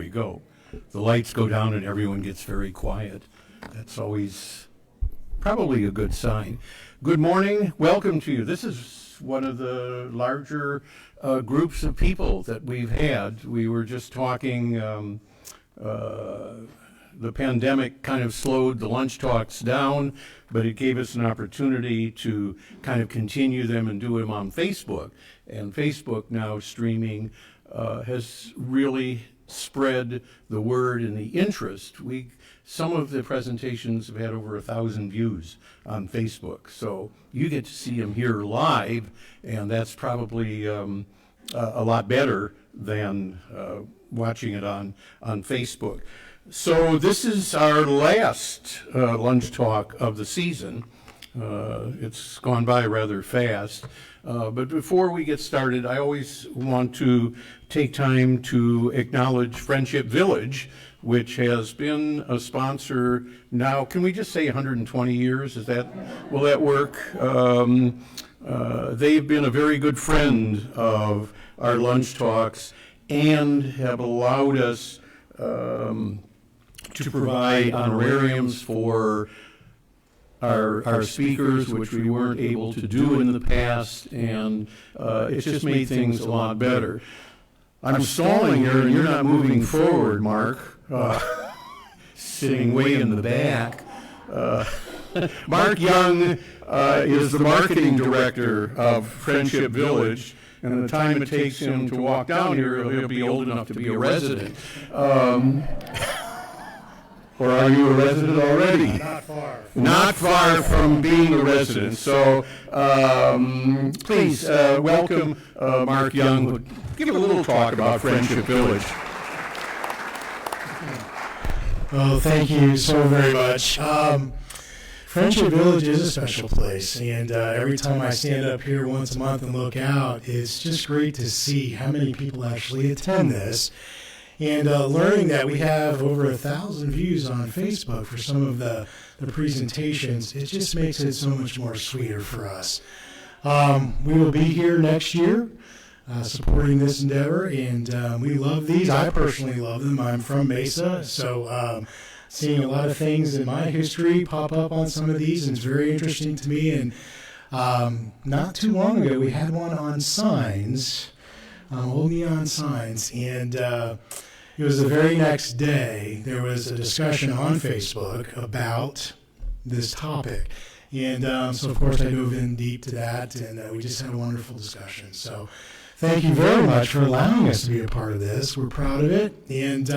we go. The lights go down and everyone gets very quiet. That's always probably a good sign. Good morning. Welcome to you. This is one of the larger groups of people that we've had. We were just talking, the pandemic kind of slowed the lunch talks down, but it gave us an opportunity to kind of continue them and do them on Facebook. And Facebook now streaming has really spread the word and the interest. Some of the presentations have had over 1,000 views on Facebook, so you get to see them here live, and that's probably a lot better than watching it on Facebook. So this is our last lunch talk of the season. It's gone by rather fast. But before we get started, I always want to take time to acknowledge Friendship Village, which has been a sponsor now, can we just say 120 years? Will that work? They've been a very good friend of our lunch talks and have allowed us to provide honorariums for our speakers, which we weren't able to do in the past, and it's just made things a lot better. I'm stalling here, and you're not moving forward, Mark, sitting way in the back. Mark Young is the marketing director of Friendship Village, and the time it takes him to walk down here, he'll be old enough to be a resident. Or are you a resident already? Not far. Not far from being a resident. So please welcome Mark Young. Give a little talk about Friendship Village. Well, thank you so very much. Friendship Village is a special place, and every time I stand up here once a month and look out, it's just great to see how many people actually attend this. And learning that we have over 1,000 views on Facebook for some of the presentations, it just makes it so much more sweeter for us. We will be here next year supporting this endeavor, and we love these. I personally love them. I'm from Mesa, so seeing a lot of things in my history pop up on some of these, and it's very interesting to me. And not too long ago, we had one on signs. Old neon signs, and it was the very next day there was a discussion on Facebook about this topic, and so of course I dove in deep to that, and we just had a wonderful discussion. So thank you very much for allowing us to be a part of this. We're proud of it, and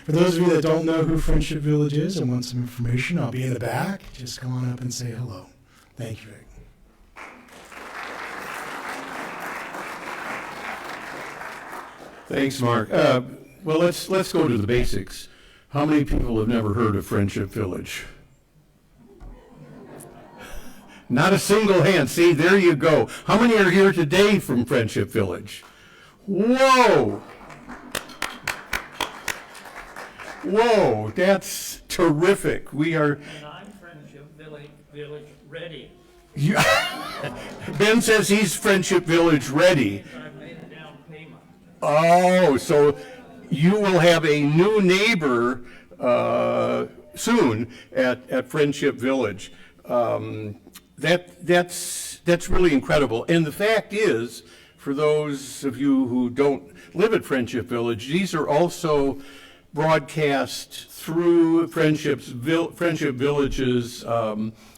for those of you that don't know who Friendship Village is and want some information, I'll be in the back. Just come on up and say hello. Thank you, Rick. Thanks, Mark. Well, let's go to the basics. How many people have never heard of Friendship Village? Not a single hand. See, there you go. How many are here today from Friendship Village? Whoa! Whoa, that's terrific. We are... And I'm Friendship Village ready. Ben says he's Friendship Village ready. I've made a down payment. Oh, so you will have a new neighbor soon at Friendship Village. That's really incredible. And the fact is, for those of you who don't live at Friendship Village, these are also broadcast through Friendship Village's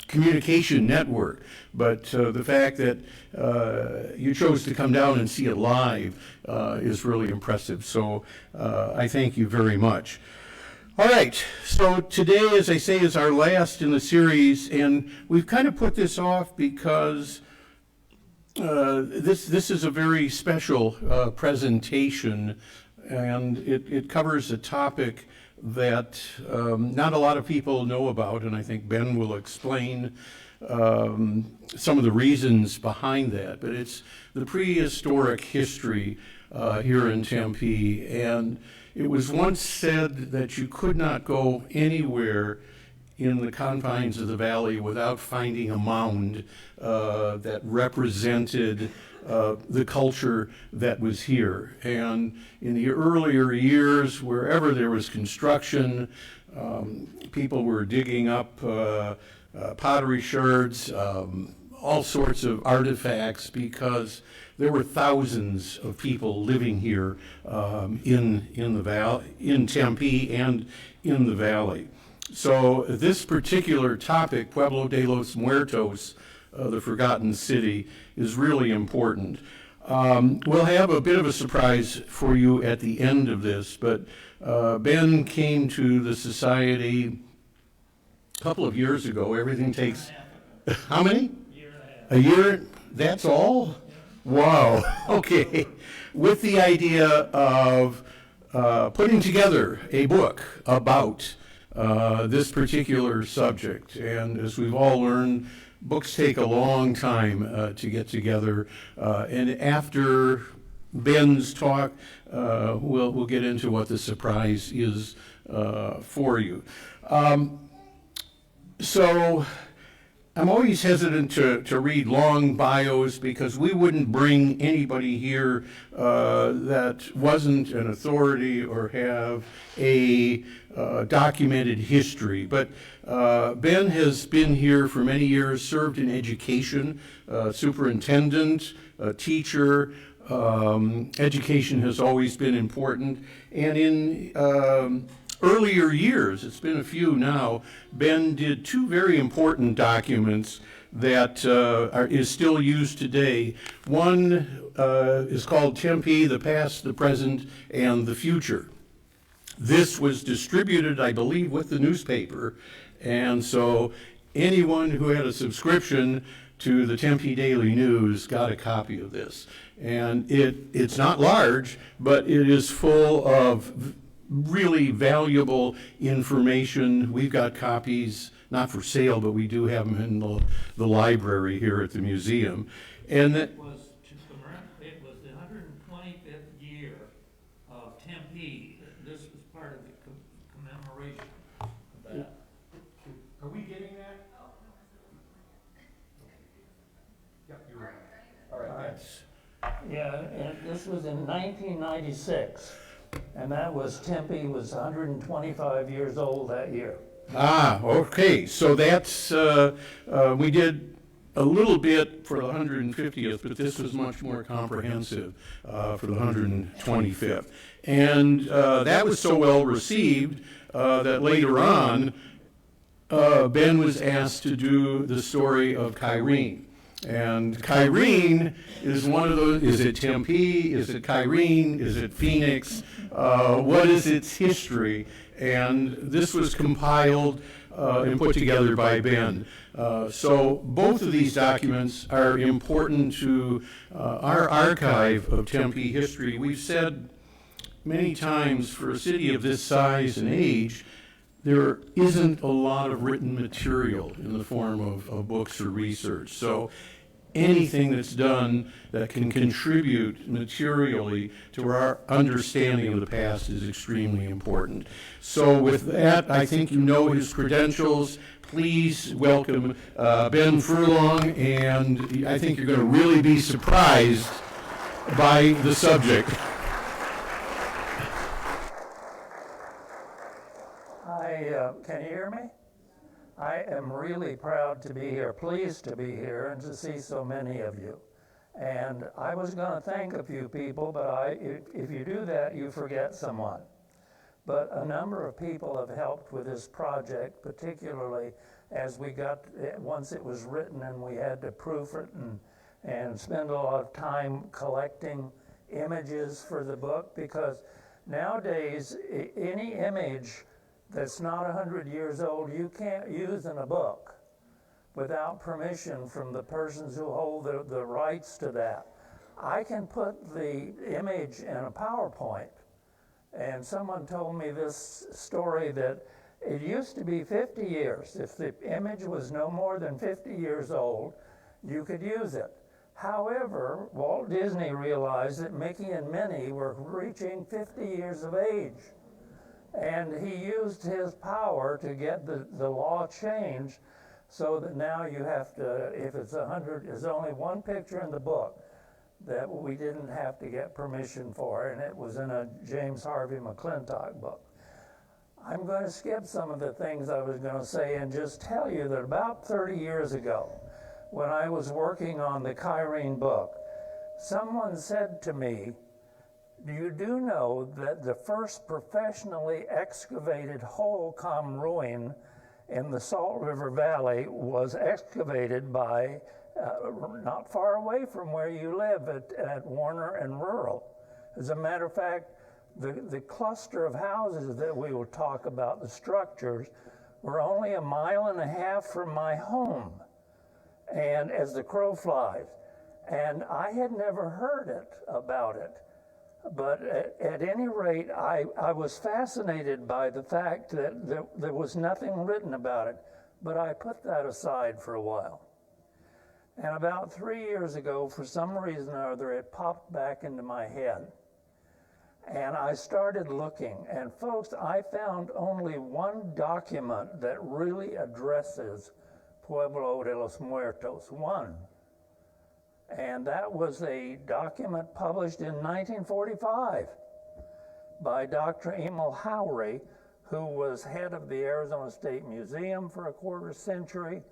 communication network. But the fact that you chose to come down and see it live is really impressive. So I thank you very much. All right, so today, as I say, is our last in the series, and we've kind of put this off because this is a very special presentation, and it covers a topic that not a lot of people know about, and I think Ben will explain some of the reasons behind that. But it's the prehistoric history here in Tempe, and it was once said that you could not go anywhere in the confines of the valley without finding a mound that represented the culture that was here. And in the earlier years, wherever there was construction, people were digging up pottery shards, all sorts of artifacts, because there were thousands of people living here in the valley, in Tempe and in the valley. So this particular topic, Pueblo de los Muertos, the forgotten city, is really important. We'll have a bit of a surprise for you at the end of this, but Ben came to the society a couple of years ago. Everything takes, how many? A year? That's all? Wow. Okay. With the idea of putting together a book about this particular subject. And as we've all learned, books take a long time to get together. And after Ben's talk, we'll get into what the surprise is for you. So I'm always hesitant to read long bios, because we wouldn't bring anybody here that wasn't an authority or have a documented history. But Ben has been here for many years, served in education, superintendent, teacher. Education has always been important. And in earlier years, it's been a few now, Ben did two very important documents that is still used today. One is called Tempe, the Past, the Present, and the Future. This was distributed, I believe, with the newspaper, and so anyone who had a subscription to the Tempe Daily News got a copy of this. And it's not large, but it is full of really valuable information. We've got copies, not for sale, but we do have them in the library here at the museum. And that It was the 125th year of Tempe. This was part of the commemoration of that. Are we getting that? Yep, you're right. All right. Yeah, and this was in 1996. And that was, Tempe was 125 years old that year. Ah, okay. So that's, we did a little bit for the 150th, but this was much more comprehensive for the 125th. And that was so well received that later on, Ben was asked to do the story of Kyrene. And Kyrene is one of those, is it Tempe, is it Kyrene, is it Phoenix? What is its history? And this was compiled and put together by Ben. So both of these documents are important to our archive of Tempe history. We've said many times, for a city of this size and age, there isn't a lot of written material in the form of books or research. So anything that's done that can contribute materially to our understanding of the past is extremely important. So with that, I think you know his credentials. Please welcome Ben Furlong, and I think you're going to really be surprised by the subject. Can you hear me? I am really proud to be here, pleased to be here, and to see so many of you. And I was going to thank a few people, but if you do that, you forget someone. But a number of people have helped with this project, particularly as we got, once it was written and we had to proof it and spend a lot of time collecting images for the book, because nowadays any image that's not 100 years old, you can't use in a book without permission from the persons who hold the rights to that. I can put the image in a PowerPoint, and someone told me this story that it used to be 50 years. If the image was no more than 50 years old, you could use it. However, Walt Disney realized that Mickey and Minnie were reaching 50 years of age. And he used his power to get the law changed so that now you have to, if it's 100, there's only one picture in the book that we didn't have to get permission for, and it was in a James Harvey McClintock book. I'm going to skip some of the things I was going to say and just tell you that about 30 years ago, when I was working on the Kyrene book, someone said to me, you do know that the first professionally excavated Hohokam ruin in the Salt River Valley was excavated by, not far away from where you live at Warner and Rural. As a matter of fact, the cluster of houses that we will talk about, the structures, were only 1.5 miles from my home, and as the crow flies. And I had never heard about it. But at any rate, I was fascinated by the fact that there was nothing written about it, but I put that aside for a while. And about 3 years ago, for some reason or other, it popped back into my head. And I started looking, and folks, I found only one document that really addresses Pueblo de los Muertos, one. And that was a document published in 1945 by Dr. Emil Howry, who was head of the Arizona State Museum for a quarter century.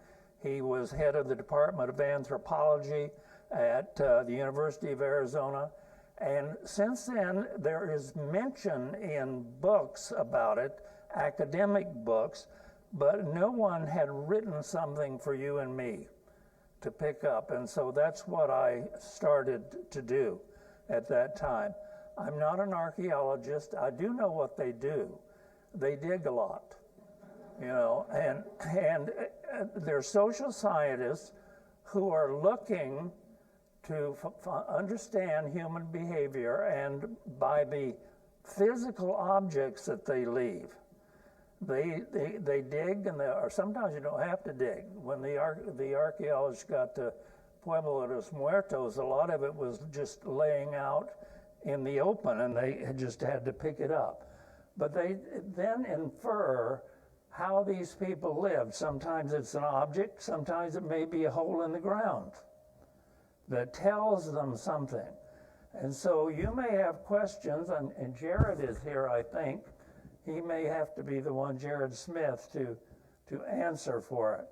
He was head of the Department of Anthropology at the University of Arizona. And since then, there is mention in books about it, academic books, but no one had written something for you and me to pick up. And so that's what I started to do at that time. I'm not an archaeologist. I do know what they do. They dig a lot, you know, and they're social scientists who are looking to understand human behavior, and by the physical objects that they leave. They dig, or sometimes you don't have to dig. When the archaeologists got to Pueblo de los Muertos, a lot of it was just laying out in the open, and they just had to pick it up. But they then infer how these people lived. Sometimes it's an object, sometimes it may be a hole in the ground that tells them something. And so you may have questions, and Jared is here, I think. He may have to be the one, Jared Smith, to answer for it.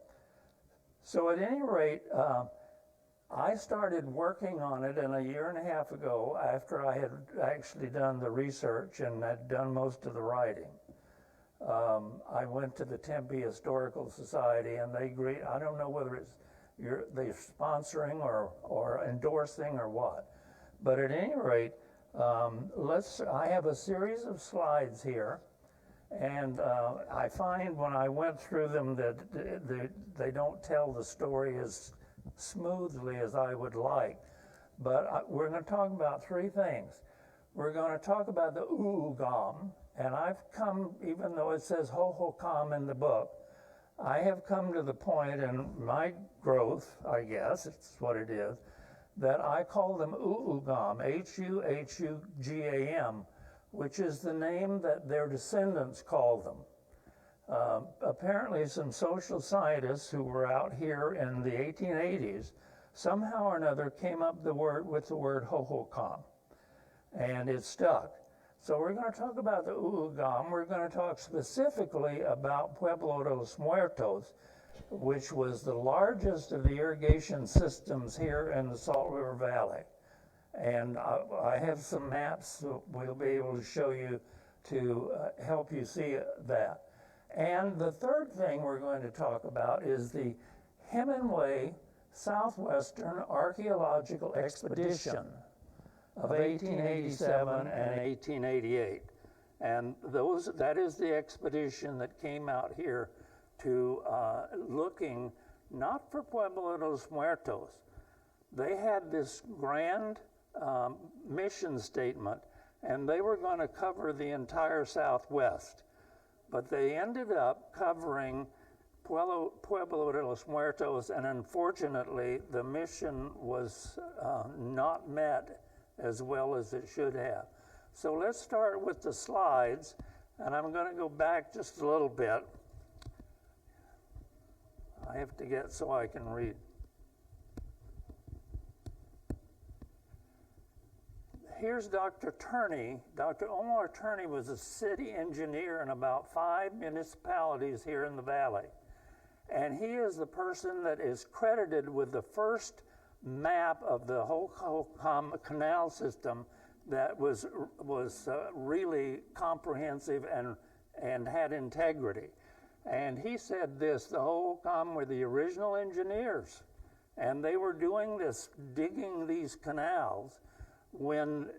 So at any rate, I started working on it, and 1.5 years ago, after I had actually done the research and had done most of the writing, I went to the Tempe Historical Society, and they agreed. I don't know whether they're sponsoring or endorsing or what, but at any rate, I have a series of slides here. And I find when I went through them that they don't tell the story as smoothly as I would like. But we're going to talk about 3 things. We're going to talk about the Uugam, and I've come, even though it says Hohokam in the book, I have come to the point in my growth, I guess, it's what it is, that I call them Uugam, Huhugam, which is the name that their descendants call them. Apparently some social scientists who were out here in the 1880s somehow or another came up with the word Hohokam, and it stuck. So we're going to talk about the Uugam. We're going to talk specifically about Pueblo de los Muertos, which was the largest of the irrigation systems here in the Salt River Valley. And I have some maps that we'll be able to show you to help you see that. And the third thing we're going to talk about is the Hemenway Southwestern Archaeological Expedition of 1887 and 1888. And that is the expedition that came out here to looking not for Pueblo de los Muertos. They had this grand mission statement, and they were going to cover the entire Southwest. But they ended up covering Pueblo de los Muertos, and unfortunately, the mission was not met as well as it should have. So let's start with the slides. And I'm going to go back just a little bit. I have to get so I can read. Here's Dr. Turney. Dr. Omar Turney was a city engineer in about 5 municipalities here in the valley. And he is the person that is credited with the first map of the whole canal system that was really comprehensive and had integrity. And he said this, the Hohokam were the original engineers, and they were doing this, digging these canals when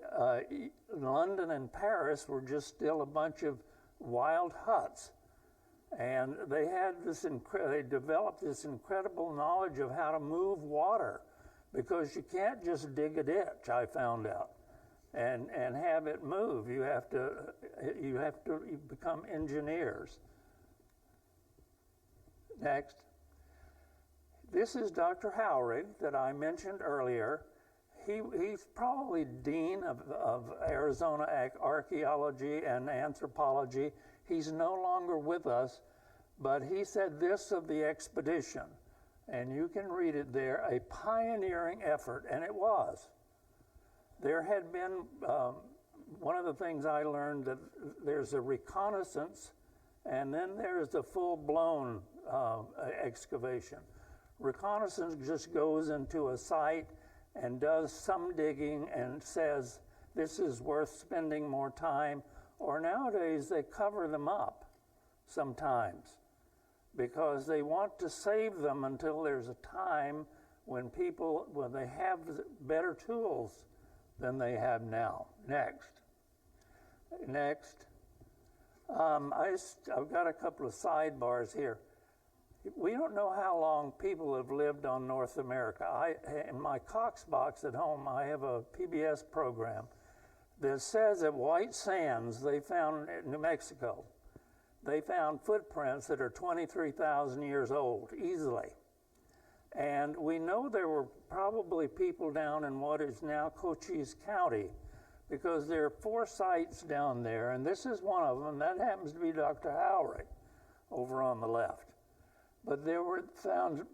London and Paris were just still a bunch of wild huts. And they had this they developed this incredible knowledge of how to move water, because you can't just dig a ditch, I found out, and have it move. You have to become engineers. Next. This is Dr. Howrig that I mentioned earlier. He's probably dean of Arizona archaeology and anthropology. He's no longer with us, but he said this of the expedition, and you can read it there, a pioneering effort, and it was. There had been, one of the things I learned, that there's a reconnaissance, and then there's the full-blown excavation. Reconnaissance just goes into a site and does some digging and says, this is worth spending more time, or nowadays they cover them up sometimes because they want to save them until there's a time when they have better tools than they have now. Next. I've got a couple of sidebars here. We don't know how long people have lived on North America. In my Cox box at home, I have a PBS program that says at White Sands, they found in New Mexico, they found footprints that are 23,000 years old, easily. And we know there were probably people down in what is now Cochise County, because there are 4 sites down there, and this is one of them. That happens to be Dr. Howry over on the left. But there were found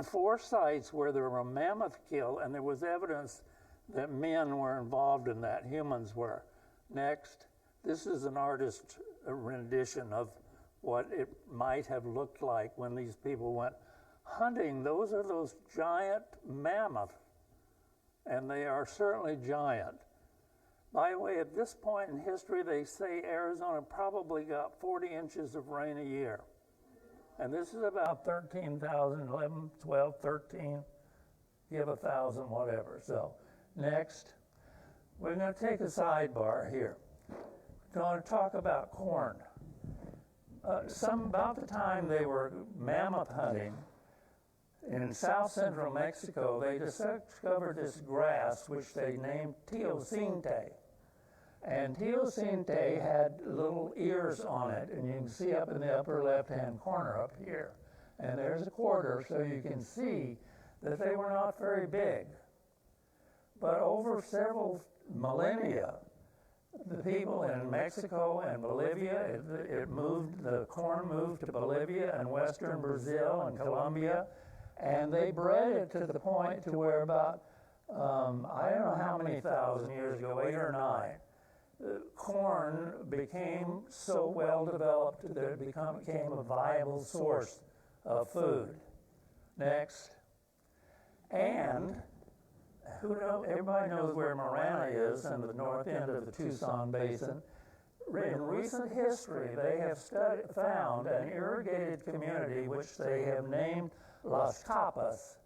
4 sites where there were a mammoth kill, and there was evidence that men were involved in that, humans were. Next, this is an artist's rendition of what it might have looked like when these people went hunting. Those are those giant mammoths, and they are certainly giant. By the way, at this point in history, they say Arizona probably got 40 inches of rain a year. And this is about 13,000, 11, 12, 13, you have 1,000, whatever. So next, we're going to take a sidebar here. We're going to talk about corn. About the time they were mammoth hunting, in south central Mexico, they discovered this grass, which they named teosinte. And teosinte had little ears on it, and you can see up in the upper left-hand corner up here. And there's a quarter, so you can see that they were not very big. But over several millennia, the people in Mexico and Bolivia, the corn moved to Bolivia and western Brazil and Colombia, and they bred it to the point to where about, I don't know how many thousand years ago, 8 or 9, corn became so well developed that it became a viable source of food. Next. And everybody knows where Marana is in the north end of the Tucson Basin. In recent history, they have found an irrigated community which they have named Las Capas,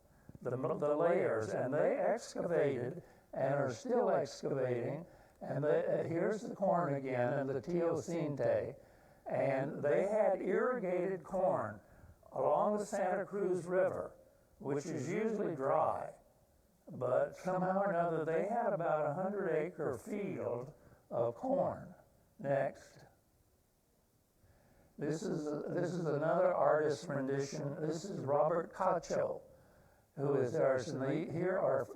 the layers, and they excavated and are still excavating. And here's the corn again and the teosinte. And they had irrigated corn along the Santa Cruz River, which is usually dry. But somehow or another, they had about a 100-acre field of corn. Next. This is another artist's rendition. This is Robert Cacho, who is ours. And here are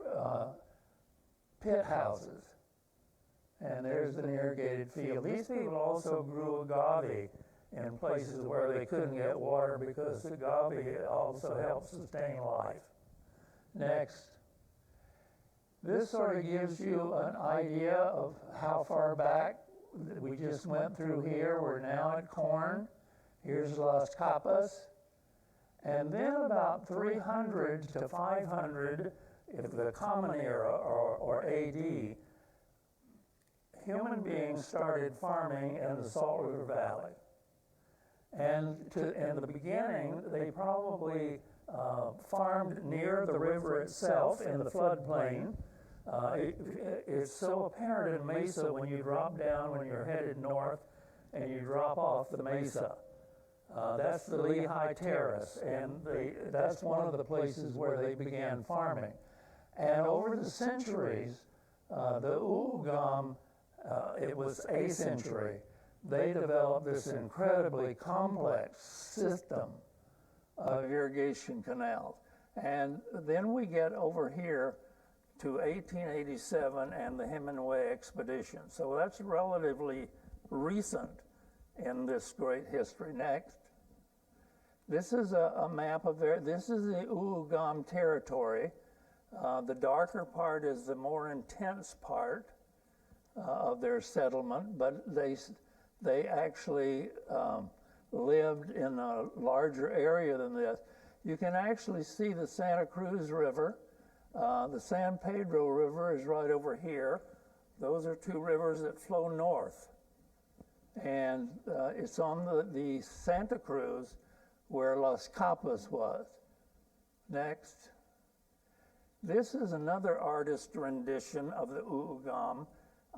pit houses. and there's an irrigated field. These people also grew agave in places where they couldn't get water because agave also helps sustain life. Next. This sort of gives you an idea of how far back we just went through here. We're now at corn. Here's Las Capas. And then about 300 to 500, if the Common Era or AD, human beings started farming in the Salt River Valley. And in the beginning, they probably farmed near the river itself in the floodplain. It's so apparent in Mesa when you drop down when you're headed north and you drop off the Mesa. That's the Lehigh Terrace, and that's one of the places where they began farming. And over the centuries, the Uugam, it was a century, they developed this incredibly complex system of irrigation canals. And then we get over here to 1887 and the Hemenway Expedition. So that's relatively recent in this great history. Next. This is a map of this is the Uugam territory. The darker part is the more intense part of their settlement, but they actually lived in a larger area than this. You can actually see the Santa Cruz River. The San Pedro River is right over here. Those are two rivers that flow north. And it's on the Santa Cruz where Las Capas was. Next. This is another artist rendition of the Uugam.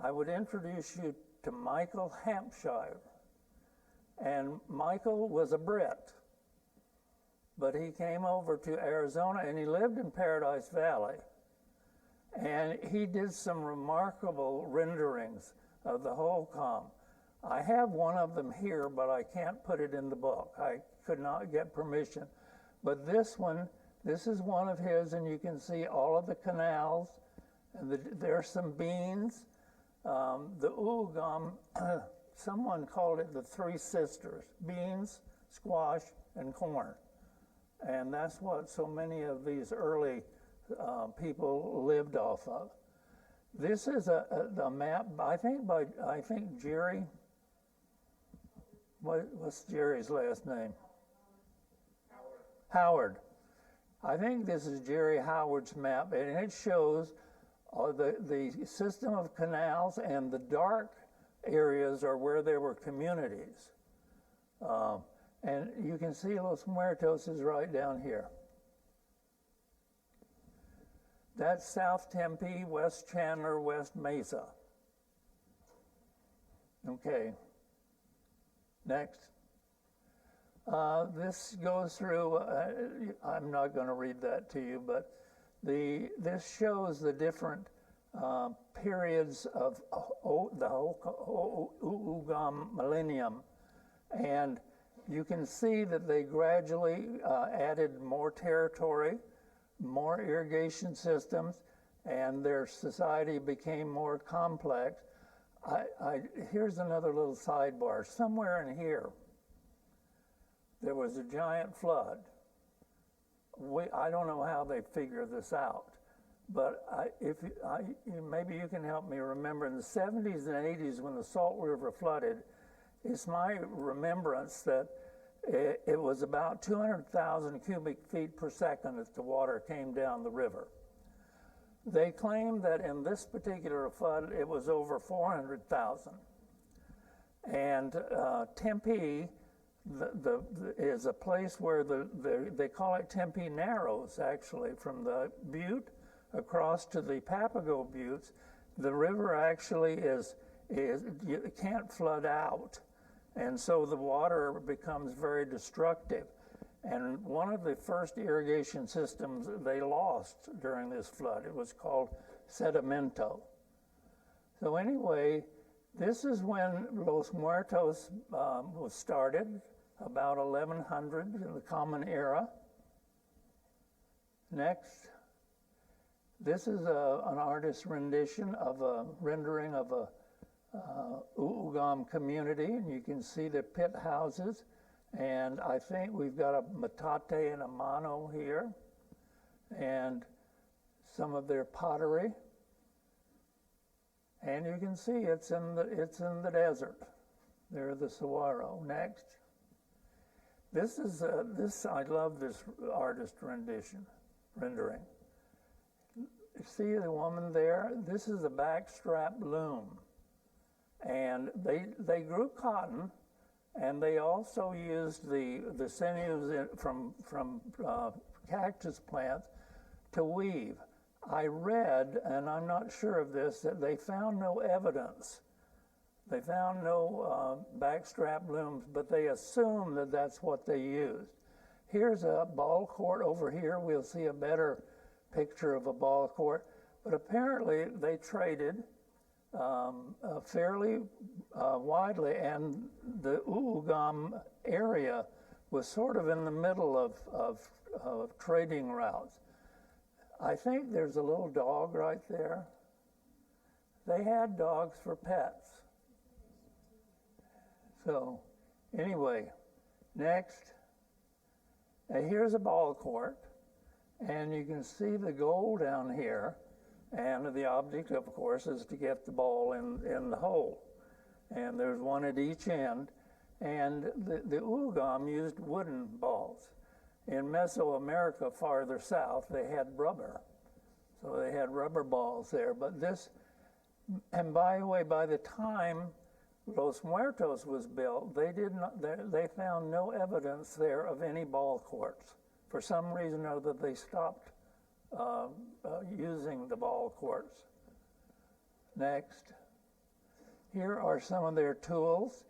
I would introduce you to Michael Hampshire. And Michael was a Brit, but he came over to Arizona and he lived in Paradise Valley. And he did some remarkable renderings of the whole calm. I have one of them here, but I can't put it in the book. I could not get permission. But this one, this is one of his, and you can see all of the canals, and there's some beans. The Uugam, someone called it the Three Sisters, beans, squash, and corn. And that's what so many of these early people lived off of. This is a map, I think Jerry, what's Jerry's last name? Howard. I think this is Jerry Howard's map, and it shows the system of canals, and the dark areas are where there were communities. And you can see Los Muertos is right down here. That's South Tempe, West Chandler, West Mesa. Okay. Next. This goes through, I'm not going to read that to you, but this shows the different periods of the Uugam millennium. And you can see that they gradually added more territory, more irrigation systems, and their society became more complex. Here's another little sidebar. Somewhere in here, there was a giant flood. I don't know how they figured this out, but maybe you can help me remember. In the 70s and 80s, when the Salt River flooded, it's my remembrance that it was about 200,000 cubic feet per second as the water came down the river. They claim that in this particular flood, it was over 400,000. And Tempe is a place where they call it Tempe Narrows, actually, from the butte across to the Papago buttes. The river actually you can't flood out. And so the water becomes very destructive. And one of the first irrigation systems they lost during this flood, it was called sedimento. So anyway, this is when Los Muertos was started, about 1100 in the Common Era. Next. This is an artist's rendition of a rendering of Uugam community, and you can see the pit houses. And I think we've got a metate and a mano here, and some of their pottery. And you can see it's in the desert. There's the saguaro. Next. I love this artist rendering. See the woman there? This is a backstrap loom. And they grew cotton, and they also used the sinews from cactus plants to weave. I read, and I'm not sure of this, that they found no evidence. They found no backstrap looms, but they assume that that's what they used. Here's a ball court over here. We'll see a better picture of a ball court. But apparently they traded fairly widely, and the Uugam area was sort of in the middle of trading routes. I think there's a little dog right there. They had dogs for pets. So anyway, next, here's a ball court, and you can see the goal down here, and the object, of course, is to get the ball in the hole. And there's one at each end, and the Uugam used wooden balls. In Mesoamerica, farther south, they had rubber. So they had rubber balls there. But this, and by the way, by the time Los Muertos was built, they found no evidence there of any ball courts. For some reason or other, they stopped using the ball courts. Next. Here are some of their tools.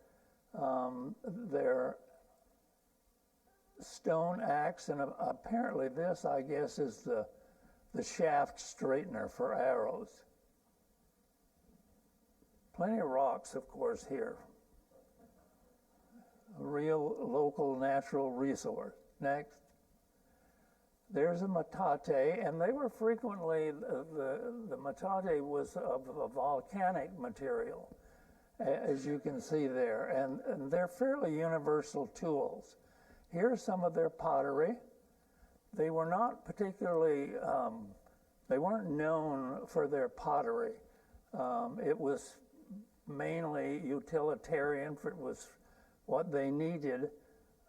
Their stone axe, and apparently this, I guess, is the shaft straightener for arrows. Plenty of rocks, of course, here. A real local natural resource. Next. There's a metate, and they were frequently, the metate was of a volcanic material, as you can see there, and they're fairly universal tools. Here's some of their pottery. They were not particularly, they weren't known for their pottery. It was mainly utilitarian, it was what they needed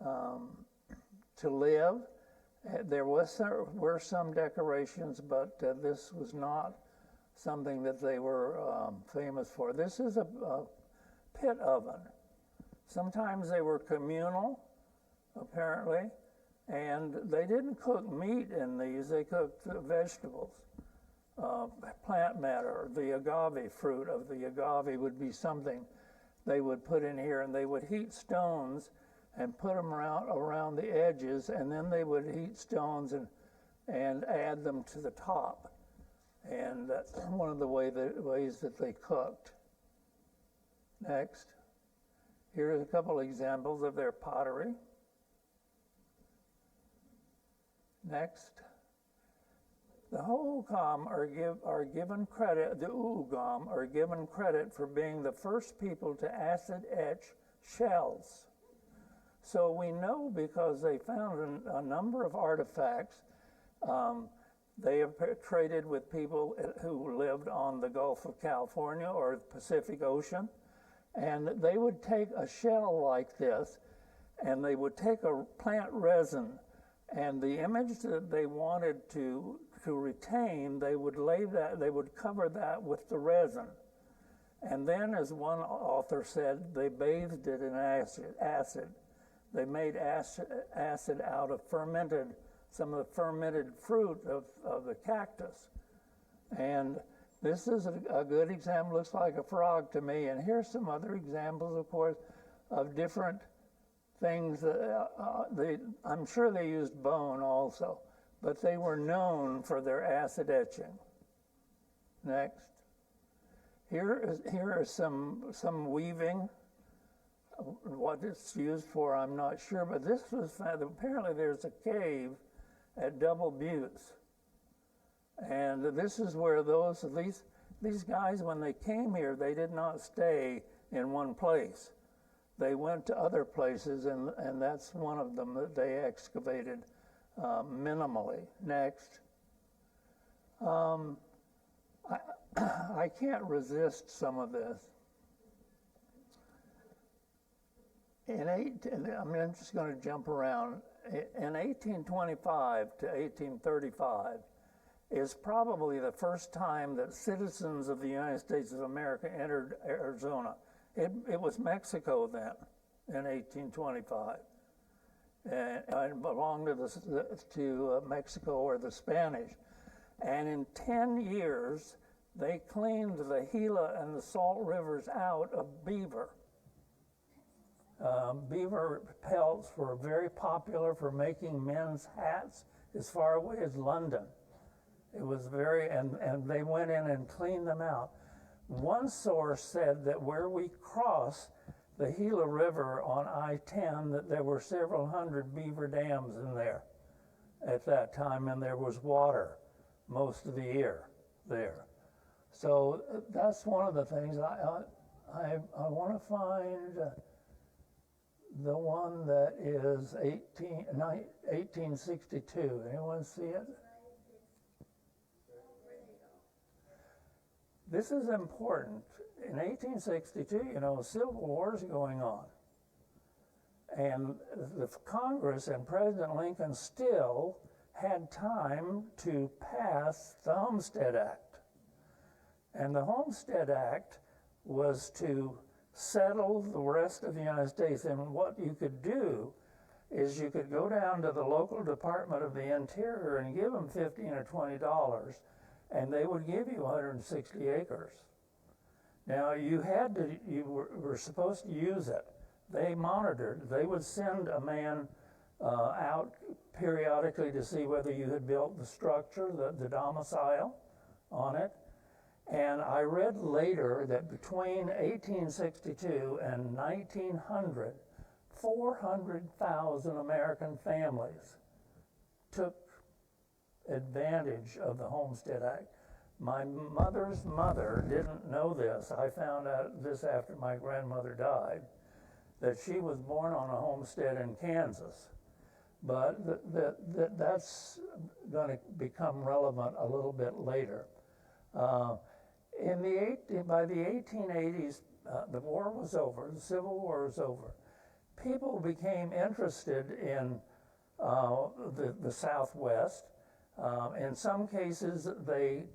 to live. There were some decorations, but this was not something that they were famous for. This is a pit oven. Sometimes they were communal, apparently, and they didn't cook meat in these, they cooked vegetables. Plant matter, the agave fruit of the agave would be something they would put in here, and they would heat stones and put them around the edges, and then they would heat stones and add them to the top. And that's one of the ways that they cooked. Next. Here's a couple examples of their pottery. Next. The Uugam are given credit, the Uugam are given credit for being the first people to acid etch shells. So we know because they found a number of artifacts. They have traded with people who lived on the Gulf of California or the Pacific Ocean, and they would take a shell like this, and they would take a plant resin, and the image that they wanted to retain, they would cover that with the resin. And then, as one author said, they bathed it in acid. They made acid out of some of the fermented fruit of the cactus. And this is a good example. Looks like a frog to me. And here's some other examples, of course, of different things. I'm sure they used bone also, but they were known for their acid etching. Next. Here is some weaving. What it's used for, I'm not sure, but this was found. Apparently there's a cave at Double Buttes, and this is where these guys, when they came here, they did not stay in one place. They went to other places, and that's one of them that they excavated minimally. Next. I can't resist some of this. I'm just going to jump around. In 1825 to 1835 is probably the first time that citizens of the United States of America entered Arizona. It was Mexico then, in 1825, and belonged to Mexico or the Spanish. And in 10 years, they cleaned the Gila and the Salt Rivers out of beaver. Beaver pelts were very popular for making men's hats as far away as London. It was and they went in and cleaned them out. One source said that where we cross the Gila River on I-10, that there were several hundred beaver dams in there at that time, and there was water most of the year there. So that's one of the things. I want to find the one that is 1862. Anyone see it? This is important. In 1862, Civil War is going on. And the Congress and President Lincoln still had time to pass the Homestead Act. And the Homestead Act was to settle the rest of the United States. And what you could do is you could go down to the local Department of the Interior and give them $15 or $20, and they would give you 160 acres. Now you were supposed to use it. They monitored. They would send a man out periodically to see whether you had built the structure, the domicile on it. And I read later that between 1862 and 1900, 400,000 American families took advantage of the Homestead Act. My mother's mother didn't know this. I found out this after my grandmother died, that she was born on a homestead in Kansas. But that's going to become relevant a little bit later. By the 1880s, the war was over, the Civil War was over. People became interested in the Southwest. In some cases, they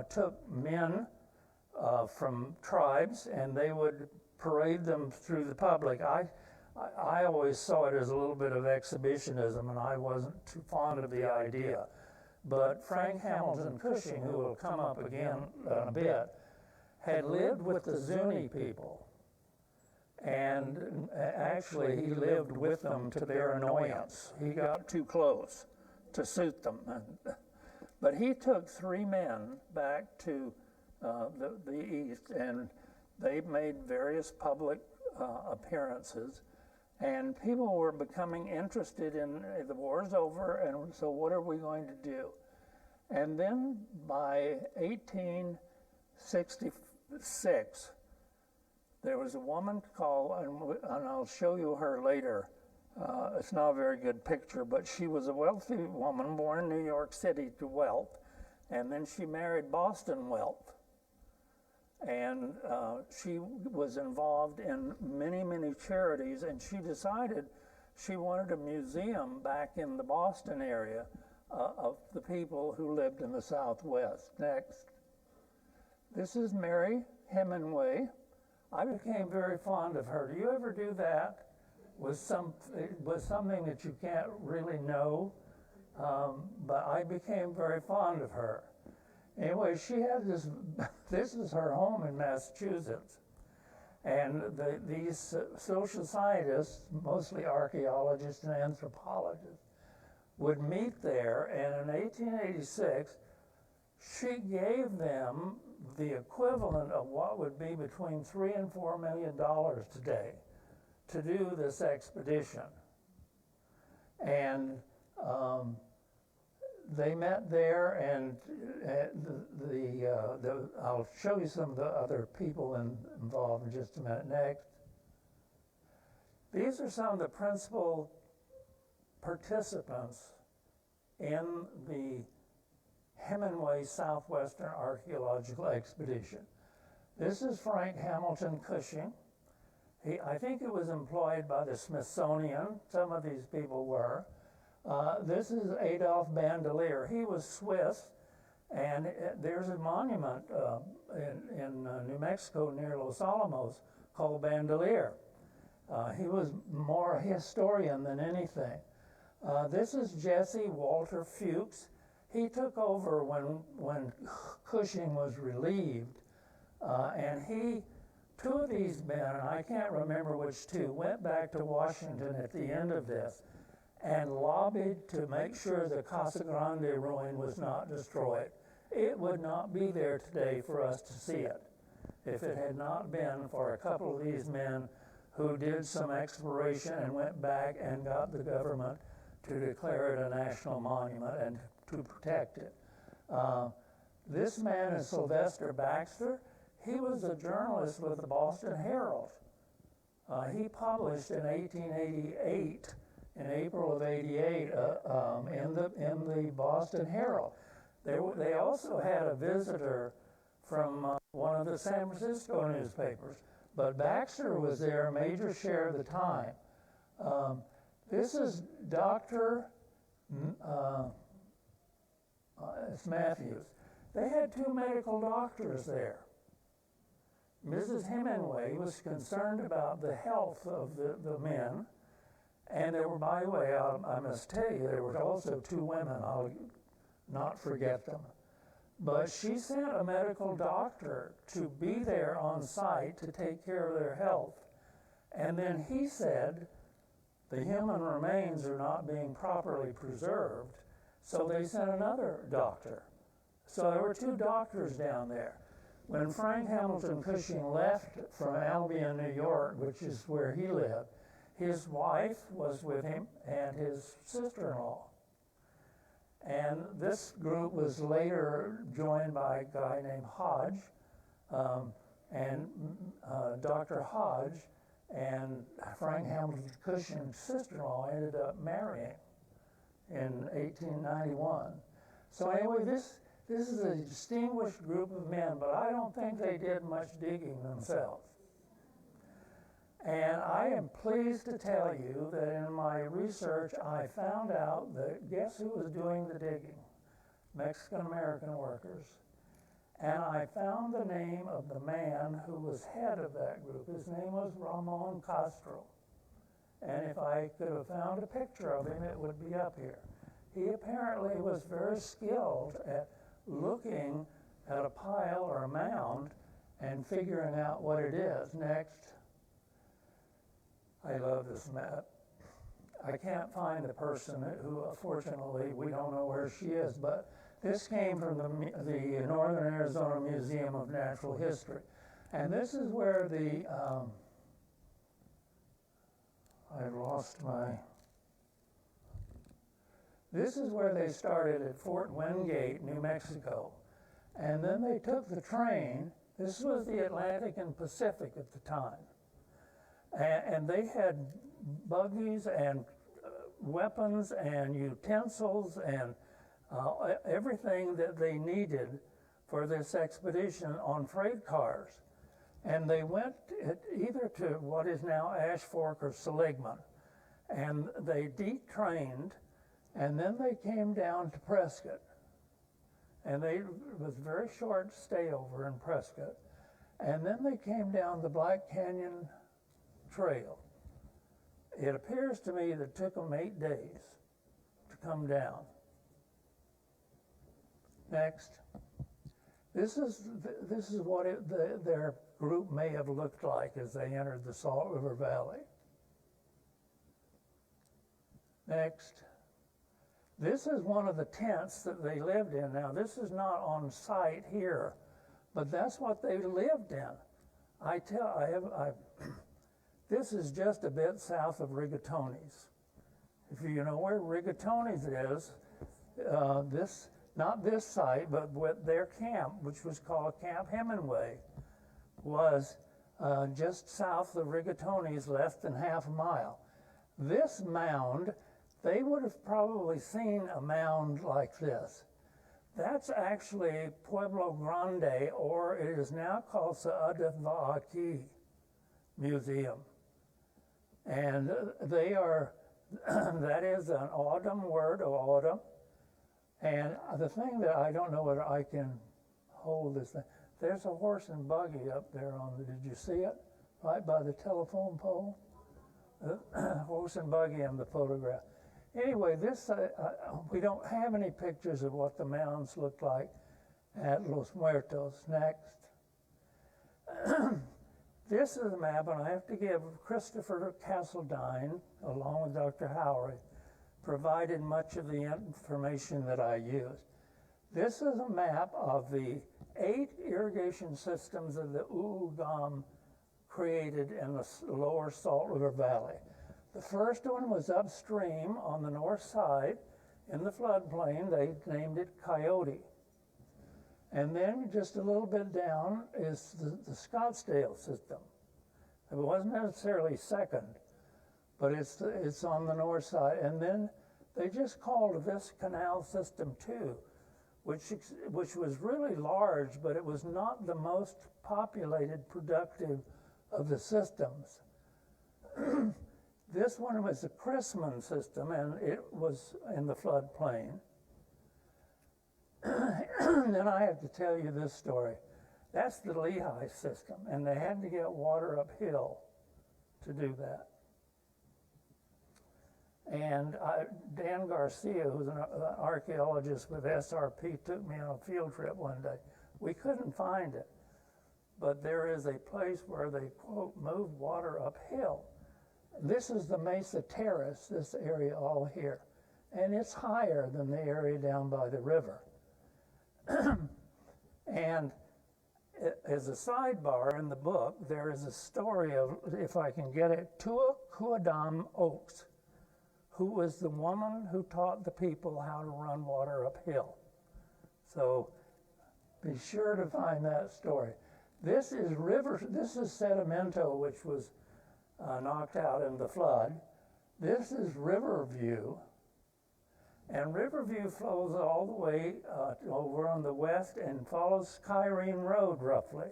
took men from tribes and they would parade them through the public. I always saw it as a little bit of exhibitionism, and I wasn't too fond of the idea. But Frank Hamilton Cushing, who will come up again in a bit, had lived with the Zuni people. And actually, he lived with them to their annoyance. He got too close to suit them. But he took 3 men back to the east, and they made various public appearances. And people were becoming interested in the war's over, and so what are we going to do? And then by 1866, there was a woman called, and I'll show you her later. It's not a very good picture, but she was a wealthy woman born in New York City to wealth, and then she married Boston wealth. And she was involved in many, many charities, and she decided she wanted a museum back in the Boston area of the people who lived in the Southwest. Next. This is Mary Hemenway. I became very fond of her. Do you ever do that with something that you can't really know? But I became very fond of her. Anyway, she had this is her home in Massachusetts. And these social scientists, mostly archaeologists and anthropologists, would meet there, and in 1886, she gave them the equivalent of what would be between $3 and $4 million today to do this expedition. And they met there, and I'll show you some of the other people involved in just a minute. Next. These are some of the principal participants in the HemenwaySouthwestern Archaeological Expedition. This is Frank Hamilton Cushing. I think he was employed by the Smithsonian. Some of these people were. This is Adolf Bandelier. He was Swiss, and there's a monument in New Mexico near Los Alamos called Bandelier. He was more a historian than anything. This is Jesse Walter Fuchs. He took over when Cushing was relieved, and two of these men, and I can't remember which two, went back to Washington at the end of this and lobbied to make sure the Casa Grande ruin was not destroyed. It would not be there today for us to see it if it had not been for a couple of these men who did some exploration and went back and got the government to declare it a national monument and to protect it. This man is Sylvester Baxter. He was a journalist with the Boston Herald. He published in 1888, in April of '88, in the Boston Herald. They also had a visitor from one of the San Francisco newspapers, but Baxter was there a major share of the time. This is Dr. Matthews. They had two medical doctors there. Mrs. Hemenway was concerned about the health of the men, and there were, by the way, I must tell you, there were also two women. I'll not forget them. But she sent a medical doctor to be there on site to take care of their health. And then he said the human remains are not being properly preserved, so they sent another doctor. So there were two doctors down there. When Frank Hamilton Cushing left from Albion, New York, which is where he lived, his wife was with him and his sister-in-law. And this group was later joined by a guy named Hodge, and Dr. Hodge and Frank Hamilton Cushing's sister-in-law ended up marrying in 1891. So anyway, this is a distinguished group of men, but I don't think they did much digging themselves. And I am pleased to tell you that in my research, I found out that guess who was doing the digging? Mexican-American workers. And I found the name of the man who was head of that group. His name was Ramon Castro. And if I could have found a picture of him, it would be up here. He apparently was very skilled at looking at a pile or a mound and figuring out what it is. Next. I love this map. I can't find the person who, fortunately, we don't know where she is, but this came from the Northern Arizona Museum of Natural History. And this is where this is where they started at Fort Wingate, New Mexico. And then they took the train. This was the Atlantic and Pacific at the time. And they had buggies and weapons and utensils and everything that they needed for this expedition on freight cars. And they went either to what is now Ash Fork or Seligman. And they detrained, and then they came down to Prescott. And it was a very short stay over in Prescott. And then they came down the Black Canyon Trail. It appears to me that it took them 8 days to come down. Next. This is what their group may have looked like as they entered the Salt River Valley. Next. This is one of the tents that they lived in. Now, this is not on site here, but that's what they lived in. This is just a bit south of Rigatones. If you know where Rigatones is, not this site, but with their camp, which was called Camp Hemenway, was just south of Rigatonis, less than half a mile. This mound, they would have probably seen a mound like this. That's actually Pueblo Grande, or it is now called Saadavaki Museum. And they are, that is an autumn word, autumn. And the thing that I don't know whether I can hold this thing, there's a horse and buggy up there did you see it? Right by the telephone pole? Horse and buggy in the photograph. Anyway, we don't have any pictures of what the mounds look like at Los Muertos. Next. This is a map, and I have to give Christopher Castledine, along with Dr. Howery, provided much of the information that I used. This is a map of the 8 irrigation systems that the Uugam created in the lower Salt River Valley. The first one was upstream on the north side in the floodplain. They named it Coyote. And then just a little bit down is the Scottsdale system. It wasn't necessarily second, but it's on the north side. And then they just called this canal system 2, which was really large, but it was not the most populated, productive of the systems. This one was the Chrisman system, and it was in the floodplain. Then I have to tell you this story. That's the Lehigh system, and they had to get water uphill to do that. And Dan Garcia, who's an archaeologist with SRP, took me on a field trip one day. We couldn't find it, but there is a place where they, quote, moved water uphill. This is the Mesa Terrace, this area all here, and it's higher than the area down by the river. And as a sidebar in the book, there is a story of, if I can get it, Tua Kuadam Oaks, who was the woman who taught the people how to run water uphill. So be sure to find that story. This is Sedimento, which was knocked out in the flood. This is Riverview, and Riverview flows all the way over on the west and follows Kyrene Road roughly.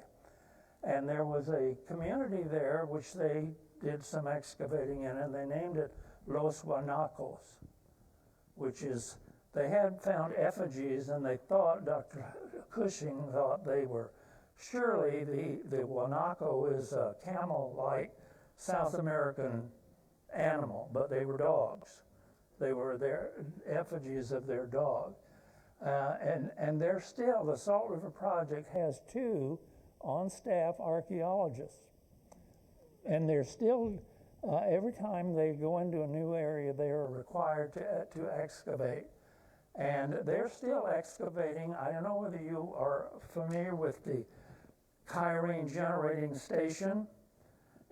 And there was a community there which they did some excavating in, and they named it Los Guanacos, which is, they had found effigies, and they thought, Dr. Cushing thought they were, surely the guanaco is a camel-like South American animal, but they were dogs. They were their effigies of their dog. And they're still, the Salt River Project has 2 on-staff archaeologists. And they're still, every time they go into a new area, they are required to excavate. And they're still excavating. I don't know whether you are familiar with the Kyrene Generating Station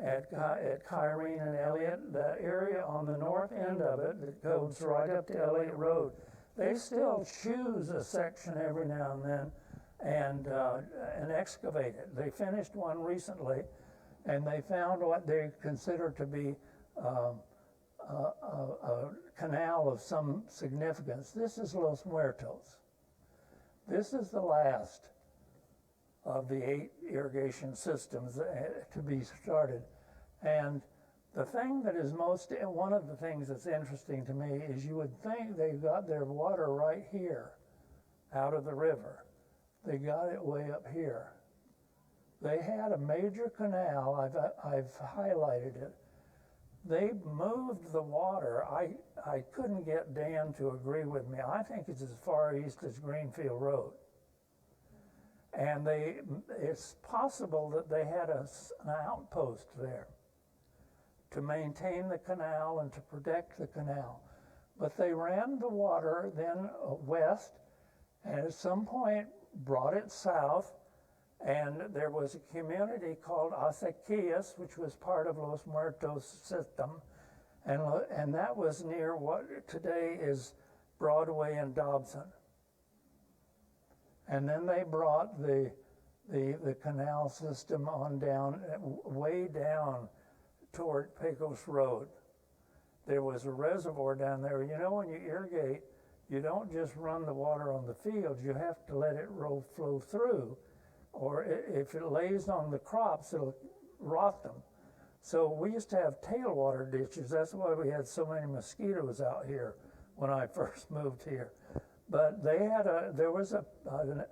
at Kyrene and Elliott, that area on the north end of it that goes right up to Elliott Road. They still choose a section every now and then and excavate it. They finished one recently, and they found what they consider to be a canal of some significance. This is Los Muertos. This is the last of the 8 irrigation systems to be started. And the thing that is one of the things that's interesting to me is you would think they got their water right here out of the river. They got it way up here. They had a major canal, I've highlighted it. They moved the water. I couldn't get Dan to agree with me. I think it's as far east as Greenfield Road. And it's possible that they had an outpost there to maintain the canal and to protect the canal. But they ran the water then west, and at some point brought it south, and there was a community called Acequias, which was part of Los Muertos system, and that was near what today is Broadway and Dobson. And then they brought the canal system on down, way down toward Pecos Road. There was a reservoir down there. You know, when you irrigate, you don't just run the water on the fields, you have to let it flow through, or if it lays on the crops, it'll rot them. So we used to have tailwater ditches. That's why we had so many mosquitoes out here when I first moved here. But there was a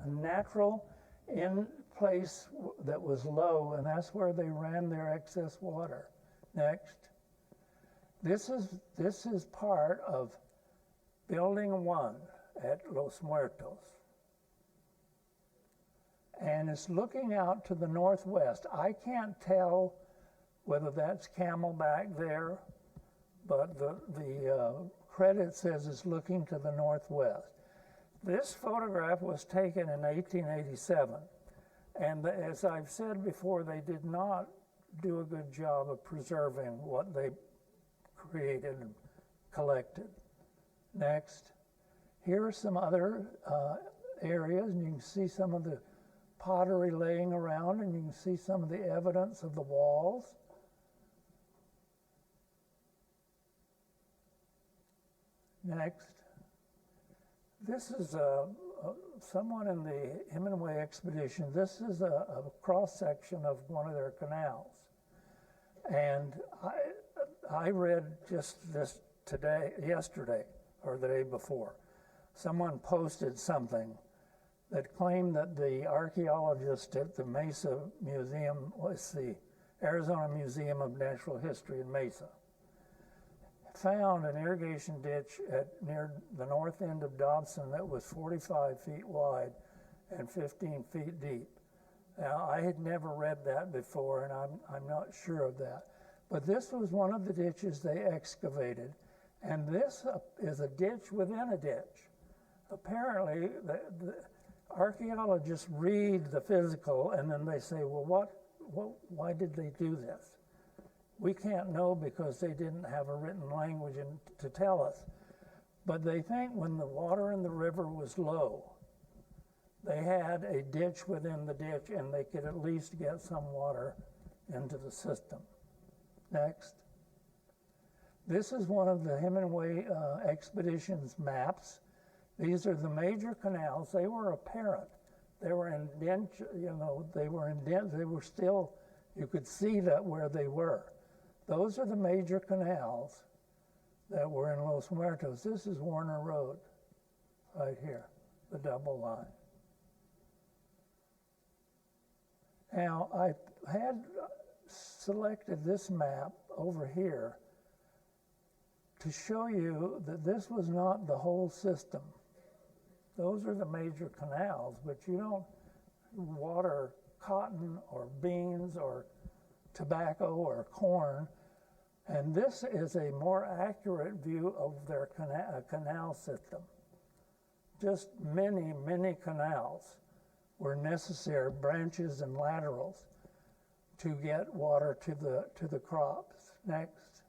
natural in place that was low, and that's where they ran their excess water. Next. This is part of Building 1 at Los Muertos. And it's looking out to the northwest. I can't tell whether that's Camelback there, but the credit says it's looking to the northwest. This photograph was taken in 1887, and as I've said before, they did not do a good job of preserving what they created and collected. Next. Here are some other areas, and you can see some of the pottery laying around, and you can see some of the evidence of the walls. Next. This is someone in the Hemenway Expedition. This is a cross-section of one of their canals. And I read just this yesterday, or the day before. Someone posted something that claimed that the archaeologist at the Mesa Museum, was the Arizona Museum of Natural History in Mesa, found an irrigation ditch near the north end of Dobson that was 45 feet wide and 15 feet deep. Now, I had never read that before, and I'm not sure of that. But this was one of the ditches they excavated, and this is a ditch within a ditch. Apparently, the archaeologists read the physical, and then they say, well, why did they do this? We can't know because they didn't have a written language to tell us. But they think when the water in the river was low, they had a ditch within the ditch, and they could at least get some water into the system. Next. This is one of the Hemenway Expedition's maps. These are the major canals. They were apparent. They were indent, they were still, you could see that where they were. Those are the major canals that were in Los Muertos. This is Warner Road, right here, the double line. Now, I had selected this map over here to show you that this was not the whole system. Those are the major canals, but you don't water cotton or beans or tobacco or corn. And this is a more accurate view of their canal system. Just many, many canals were necessary, branches and laterals, to get water to the crops. Next.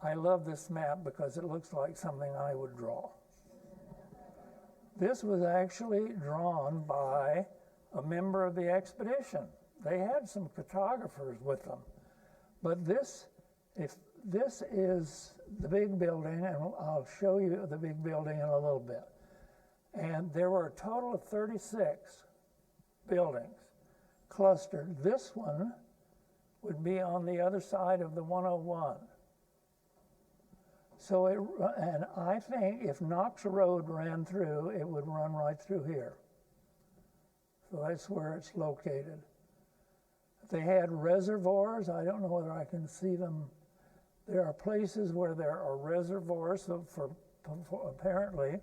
I love this map because it looks like something I would draw. This was actually drawn by a member of the expedition. They had some cartographers with them. But this is the big building, and I'll show you the big building in a little bit. And there were a total of 36 buildings clustered. This one would be on the other side of the 101. So and I think if Knox Road ran through, it would run right through here. So that's where it's located. They had reservoirs. I don't know whether I can see them. There are places where there are reservoirs. So for apparently,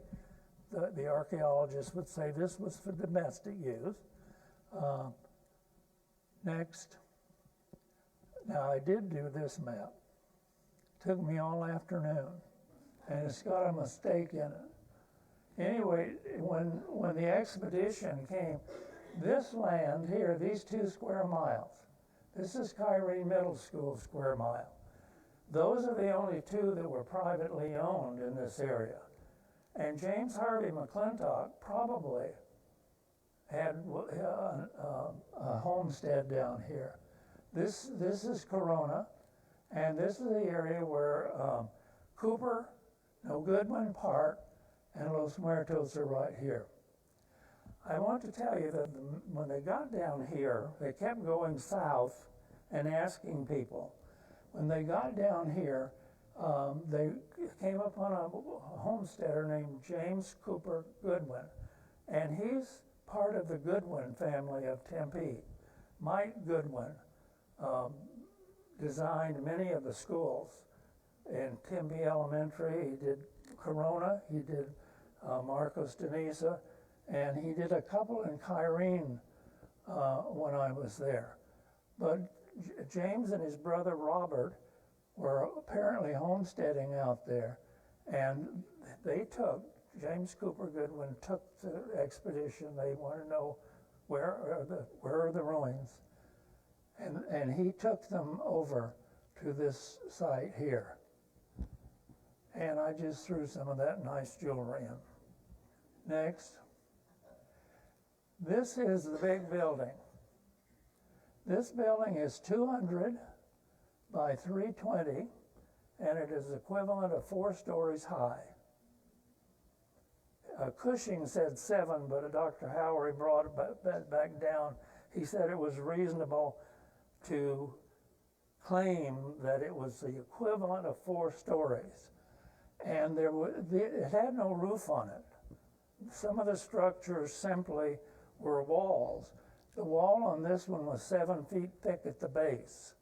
the archaeologists would say this was for domestic use. Next. Now, I did do this map. Took me all afternoon, and it's got a mistake in it. Anyway, when the expedition came, this land here, these 2 square miles, this is Kyrene Middle School square mile. Those are the only 2 that were privately owned in this area. And James Harvey McClintock probably had a homestead down here. This is Corona, and this is the area where Goodwin Park and Los Muertos are right here. I want to tell you that when they got down here, they kept going south and asking people. When they got down here, they came upon a homesteader named James Cooper Goodwin, and he's part of the Goodwin family of Tempe. Mike Goodwin designed many of the schools in Tempe Elementary. He did Corona, he did Marcos Denisa, and he did a couple in Kyrene when I was there. But James and his brother Robert were apparently homesteading out there, and James Cooper Goodwin took the expedition. They wanted to know where are the ruins, and he took them over to this site here. And I just threw some of that nice jewelry in. Next. This is the big building. This building is 200 by 320, and it is equivalent of 4 stories high. Cushing said 7, but Dr. Howery brought it back down. He said it was reasonable to claim that it was the equivalent of 4 stories. And it had no roof on it. Some of the structures simply were walls. The wall on this one was 7 feet thick at the base.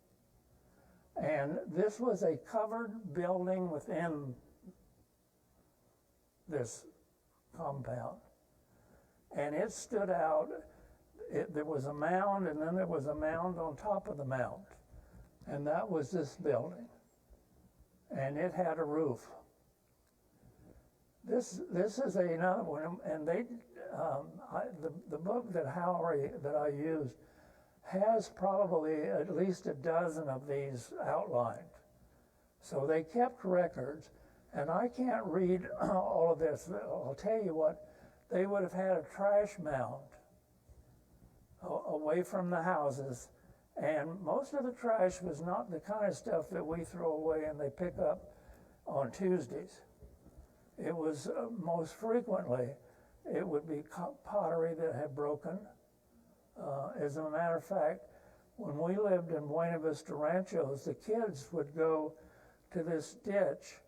And this was a covered building within this compound. And it stood out. There was a mound, and then there was a mound on top of the mound. And that was this building. And it had a roof. This is another one, and the book that Howery that I used has probably at least a dozen of these outlined. So they kept records, and I can't read all of this. I'll tell you what, they would have had a trash mound away from the houses, and most of the trash was not the kind of stuff that we throw away and they pick up on Tuesdays. It was most frequently, it would be pottery that had broken. As a matter of fact, when we lived in Buena Vista Ranchos, the kids would go to this ditch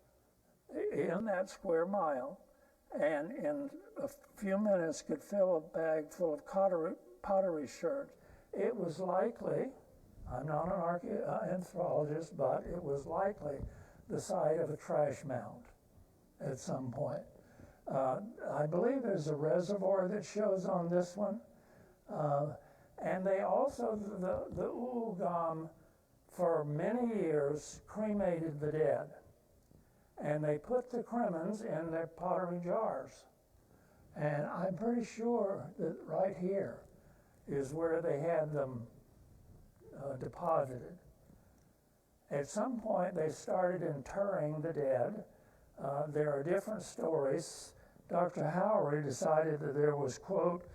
in that square mile, and in a few minutes could fill a bag full of pottery sherds. It was likely, I'm not an anthropologist, but it was likely the site of a trash mound at some point. I believe there's a reservoir that shows on this one. And they also, the Uugam, for many years, cremated the dead. And they put the cremins in their pottery jars. And I'm pretty sure that right here is where they had them deposited. At some point, they started interring the dead. There are different stories. Dr. Howery decided that there was, quote,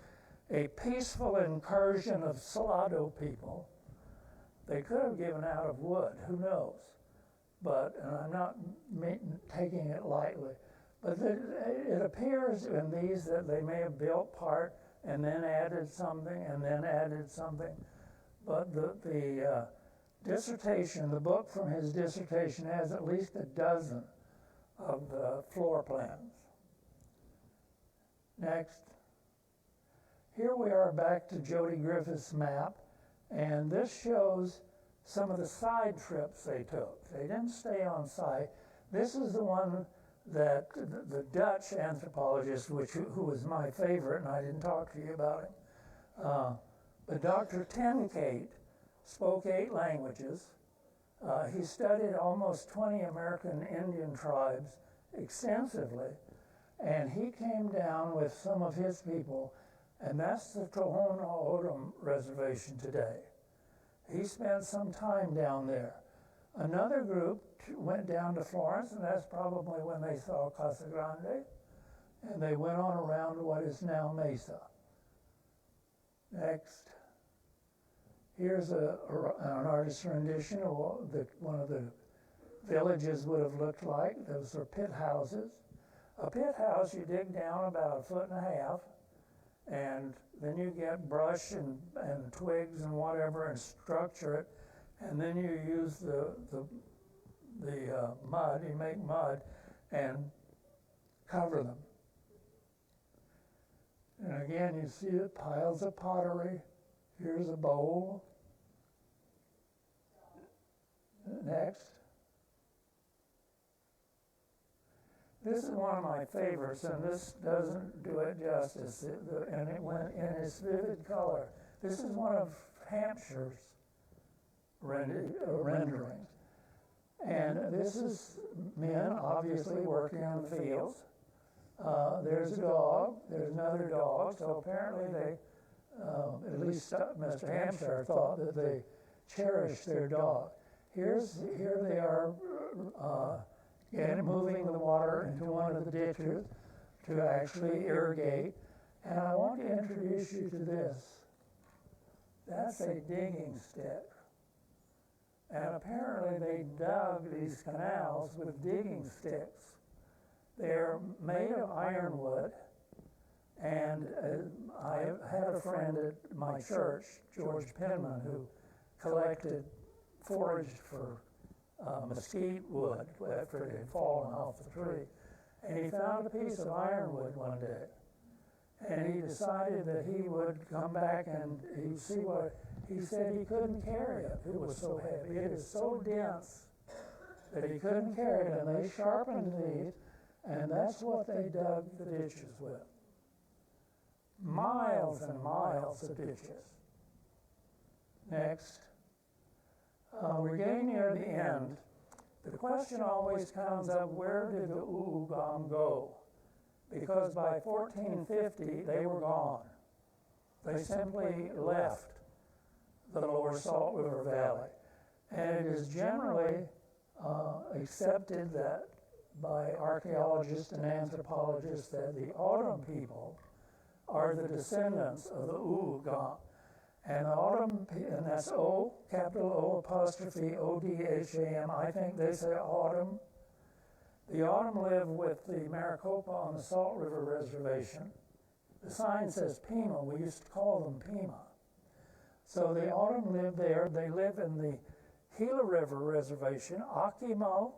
a peaceful incursion of Salado people. They could have given out of wood, who knows? But, and I'm not taking it lightly, but it appears in these that they may have built part and then added something and then added something. But the dissertation, the book from his dissertation has at least a dozen of the floor plans. Next. Here we are back to Jody Griffith's map, and this shows some of the side trips they took. They didn't stay on site. This is the one that the Dutch anthropologist, who was my favorite, and I didn't talk to you about him, but Dr. Tenkate spoke 8 languages. He studied almost 20 American Indian tribes extensively, and he came down with some of his people, and that's the Tohono O'odham Reservation today. He spent some time down there. Another group went down to Florence, and that's probably when they saw Casa Grande. and they went on around what is now Mesa. Next. Here's an artist's rendition of what one of the villages would have looked like. Those are pit houses. A pit house, you dig down about 1.5 feet, and then you get brush and twigs and whatever and structure it, and then you use the mud, you make mud and cover them. And again, you see the piles of pottery. Here's a bowl. Next. This is one of my favorites, and this doesn't do it justice, and it went in its vivid color. This is one of Hampshire's renderings. And this is men obviously working on the fields. There's a dog, there's another dog, so apparently they, at least Mr. Hampshire thought that they cherished their dog. Here they are moving the water into one of the ditches to actually irrigate. And I want to introduce you to this. That's a digging stick. And apparently they dug these canals with digging sticks. They're made of ironwood. And I had a friend at my church, George Penman, who foraged for mesquite wood after it had fallen off the tree. And he found a piece of ironwood one day. And he decided that he would come back and he'd see what, he said he couldn't carry it. It was so heavy. It is so dense that he couldn't carry it. And they sharpened these, and that's what they dug the ditches with. Miles and miles of ditches. Next. We're getting near the end. The question always comes up, where did the Uugam go? Because by 1450, they were gone. They simply left the lower Salt River Valley. And it is generally accepted that by archaeologists and anthropologists that the Autumn people are the descendants of the Uugam. And the Autumn, and that's O, capital O apostrophe O-D-H-A-M. I think they say Autumn. The Autumn live with the Maricopa on the Salt River Reservation. The sign says Pima. We used to call them Pima. So the Autumn live there. They live in the Gila River Reservation, Akimo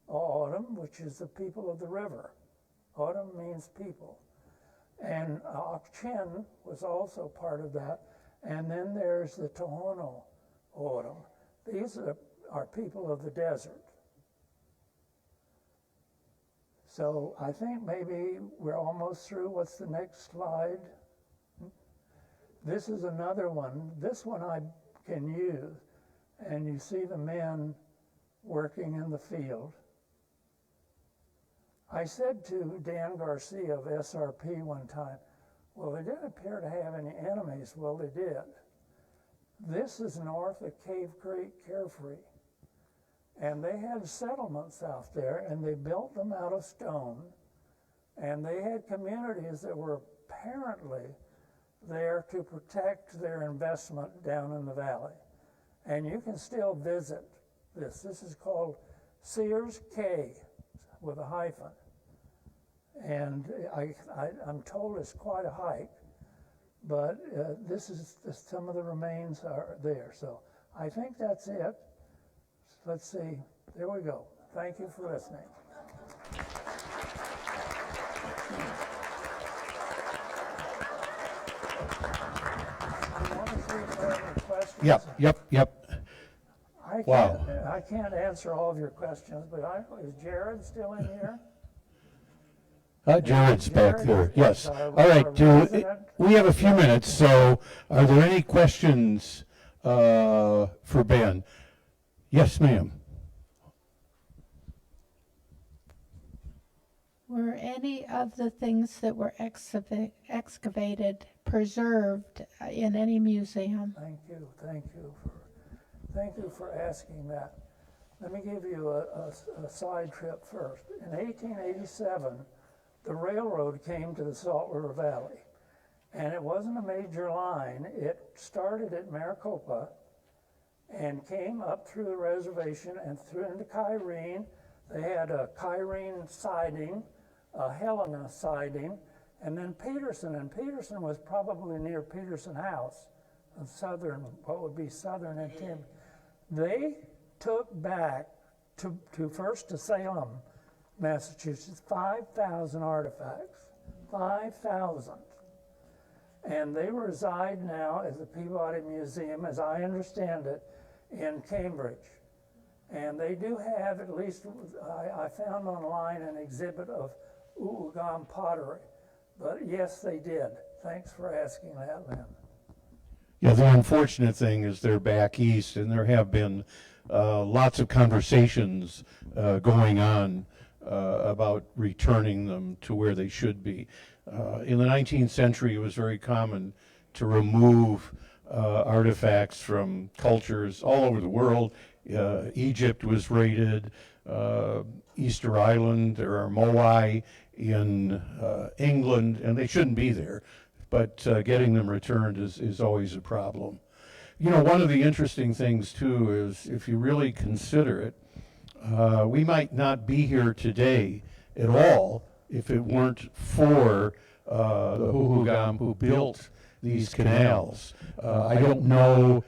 Autumn, which is the people of the river. Autumn means people. And Akchin was also part of that. And then there's the Tohono Autumn. These are people of the desert. So I think maybe we're almost through. What's the next slide? This is another one. This one I can use. And you see the men working in the field. I said to Dan Garcia of SRP one time, well, they didn't appear to have any enemies. Well, they did. This is north of Cave Creek, Carefree. And they had settlements out there, and they built them out of stone. And they had communities that were apparently there to protect their investment down in the valley. And you can still visit this. This is called Sears Cay with a hyphen. And I'm told it's quite a hike, but some of the remains are there. So I think that's it. Let's see. There we go. Thank you for listening. You want to see if there are any questions? Yep. I can't answer all of your questions, but is Jared still in here? Jared's back there, yes. Our All right, resident. we have a few minutes, so are there any questions for Ben? Yes, ma'am. Were any of the things that were excavated preserved in any museum? Thank you for asking that. Let me give you a side trip first. In 1887, the railroad came to the Salt River Valley. And it wasn't a major line. It started at Maricopa and came up through the reservation and through into Kyrene. They had a Kyrene siding, a Helena siding, and then Peterson. And Peterson was probably near Peterson House, of southern, what would be southern and Tempe. They took back to first to Salem, Massachusetts, 5,000 artifacts, 5,000. And they reside now at the Peabody Museum, as I understand it, in Cambridge. And they do have, at least I found online, an exhibit of Uugam pottery. But yes, they did. Thanks for asking that, Lynn. Yeah, the unfortunate thing is they're back east, and there have been lots of conversations going on about returning them to where they should be. In the 19th century, it was very common to remove artifacts from cultures all over the world. Egypt was raided, Easter Island, there are Moai in England, and they shouldn't be there. But getting them returned is always a problem. You know, one of the interesting things, too, is if you really consider it, we might not be here today at all if it weren't for the Huhugam who built these canals. I don't know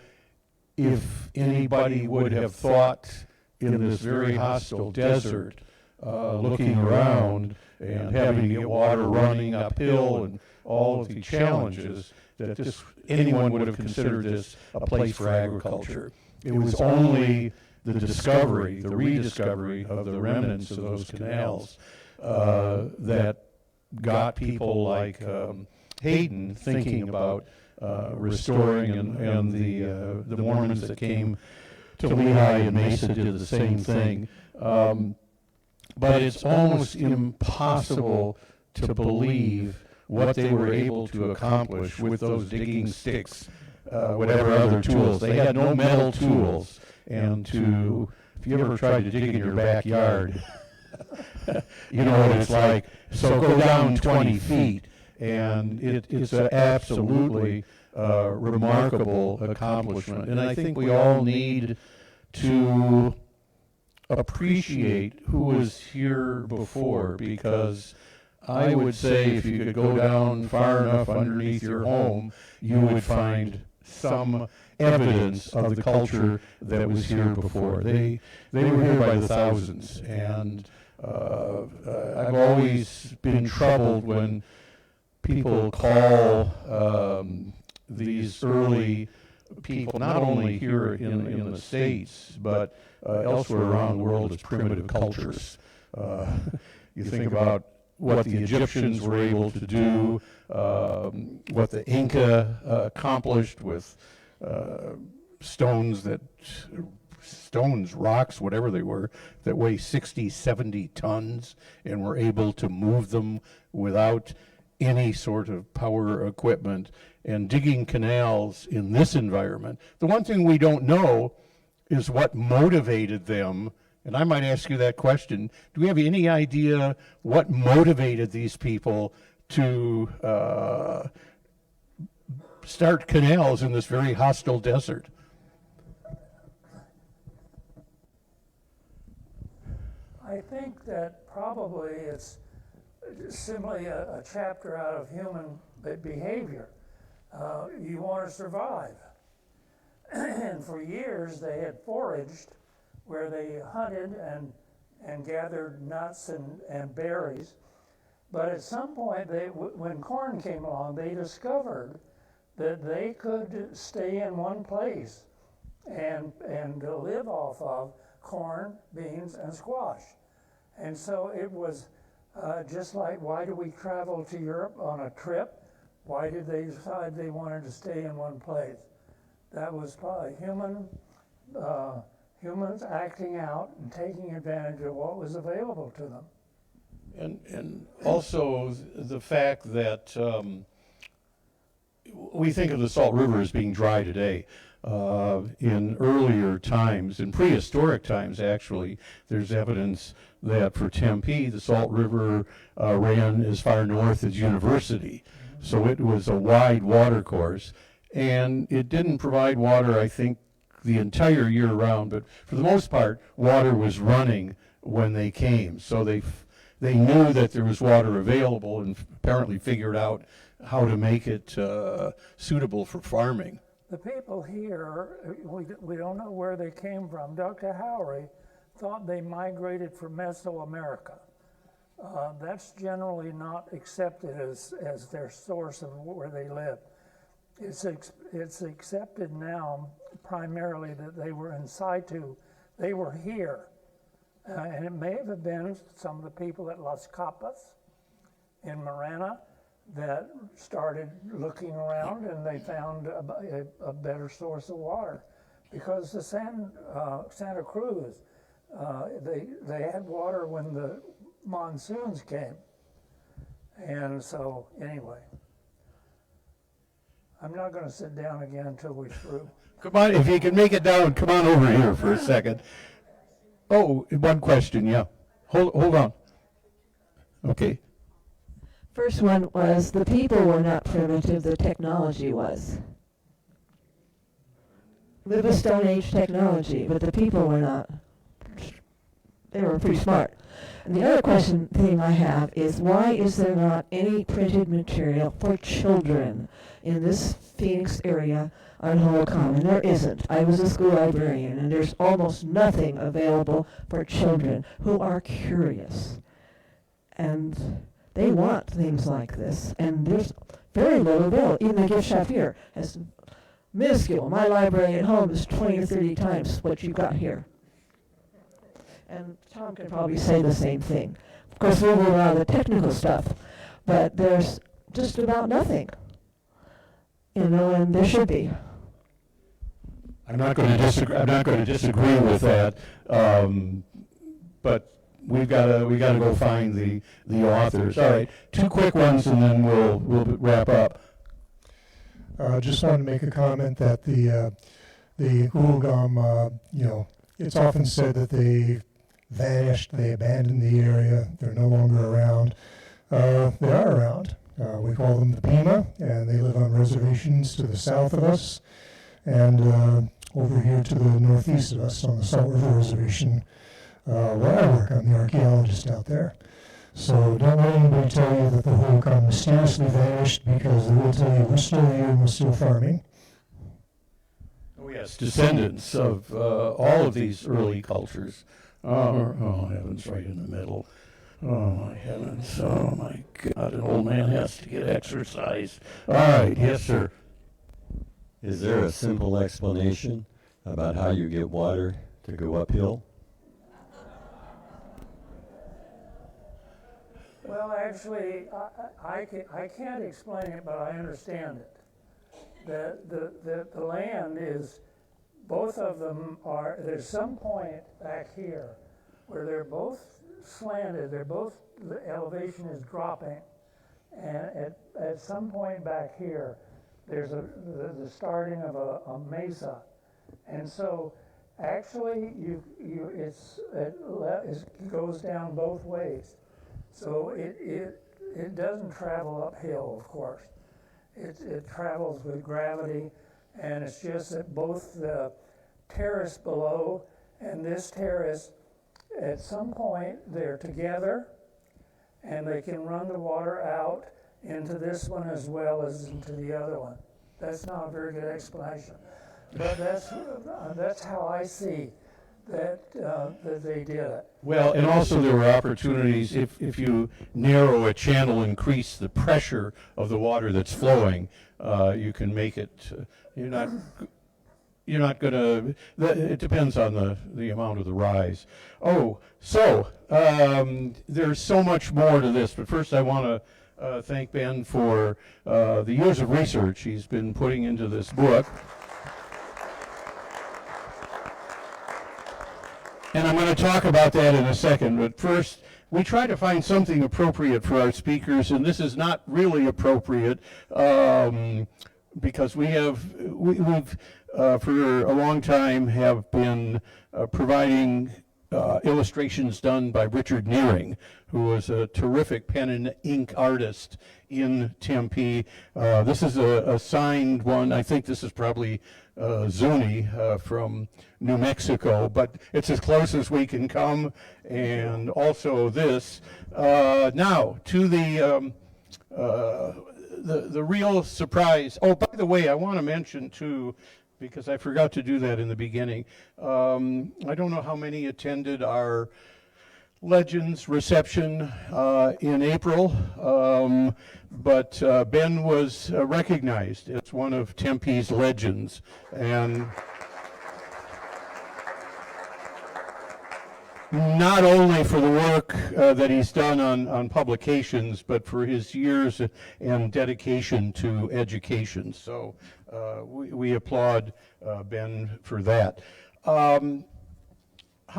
if anybody would have thought in this very hostile desert, looking around and having to get water running uphill and all of the challenges, that anyone would have considered this a place for agriculture. It was only the discovery, the rediscovery of the remnants of those canals that got people like Hayden thinking about restoring, and the Mormons that came to Lehigh and Mesa did the same thing. But it's almost impossible to believe what they were able to accomplish with those digging sticks, whatever other tools. They had no metal tools. And if you ever tried to dig in your backyard, you know what it's like. So go down 20 feet, and it's an absolutely remarkable accomplishment. And I think we all need to appreciate who was here before, because I would say if you could go down far enough underneath your home, you would find some evidence of the culture that was here before. They were here by the thousands, and I've always been troubled when people call these early people, not only here in the States, but elsewhere around the world, as primitive cultures. You think about what the Egyptians were able to do, what the Inca accomplished with rocks, whatever they were, that weigh 60, 70 tons, and were able to move them without any sort of power equipment, and digging canals in this environment. The one thing we don't know is what motivated them. And I might ask you that question. Do we have any idea what motivated these people to start canals in this very hostile desert? I think that probably it's simply a chapter out of human behavior. You want to survive. And for years they had foraged, where they hunted and gathered nuts and berries. But at some point, when corn came along, they discovered that they could stay in one place and live off of corn, beans, and squash. And so it was just like, why do we travel to Europe on a trip? Why did they decide they wanted to stay in one place? That was probably humans acting out and taking advantage of what was available to them. And also the fact that we think of the Salt River as being dry today. in earlier times, in prehistoric times actually, there's evidence that for Tempe, the Salt River ran as far north as University. So it was a wide water course, and it didn't provide water, I think, the entire year round, but for the most part, water was running when they came. So they knew that there was water available and apparently figured out how to make it suitable for farming. The people here, we don't know where they came from. Dr. Howry thought they migrated from Mesoamerica. That's generally not accepted as their source of where they live. It's accepted now primarily that they were in situ, they were here. And it may have been some of the people at Las Capas in Marana that started looking around and they found a better source of water. Because the Santa Cruz, they had water when the monsoons came. And so, anyway, I'm not going to sit down again until we're through. Come on, if you can make it down, come on over here for a second. Oh, one question, yeah. Hold on. Okay. First one was the people were not primitive, the technology was. Live a Stone Age technology, but the people were not. They were pretty smart. And the other thing I have is, why is there not any printed material for children in this Phoenix area on Hohokam? And there isn't. I was a school librarian, and there's almost nothing available for children who are curious. And they want things like this, and there's very little available. Even the gift shop here is minuscule. My library at home is 20 or 30 times what you got here. And Tom can probably say the same thing. Of course, we'll move on to the technical stuff, but there's just about nothing, and there should be. I'm not going to disagree with that, but we gotta go find the authors. All right, two quick ones, and then we'll wrap up. Just wanted to make a comment that the Hohokam, it's often said that they vanished, they abandoned the area, they're no longer around. They are around. We call them the Pima, and they live on reservations to the south of us, and over here to the northeast of us on the Salt River Reservation, where I work. I'm the archaeologist out there. So don't let anybody tell you that the Hohokam mysteriously vanished, because they will tell you we're still here and we're still farming. Oh yes, descendants of all of these early cultures. Oh heavens, right in the middle. Oh my heavens, oh my God, an old man has to get exercise. All right, yes sir. Is there a simple explanation about how you get water to go uphill? Well, actually, I can't explain it, but I understand it. The land is, both of them are, there's some point back here where they're both slanted, the elevation is dropping, and at some point back here, there's the starting of a mesa, and so actually it goes down both ways. So it doesn't travel uphill, of course. It travels with gravity, and it's just that both the terrace below and this terrace, at some point they're together, and they can run the water out into this one as well as into the other one. That's not a very good explanation, but that's how I see that they did it. Well, and also there were opportunities, if you narrow a channel, increase the pressure of the water that's flowing, you can make it, you're not going to, it depends on the amount of the rise. Oh, so there's so much more to this, but first I want to thank Ben for the years of research he's been putting into this book. And I'm going to talk about that in a second, but first, we try to find something appropriate for our speakers, and this is not really appropriate because we've for a long time have been providing illustrations done by Richard Nearing, who was a terrific pen and ink artist in Tempe. This is a signed one. I think this is probably Zuni from New Mexico, but it's as close as we can come. And also this. Now, to the real surprise. Oh, by the way, I want to mention too, because I forgot to do that in the beginning. I don't know how many attended our Legends reception in April, but Ben was recognized as one of Tempe's legends, and not only for the work that he's done on publications, but for his years and dedication to education. So we applaud Ben for that. How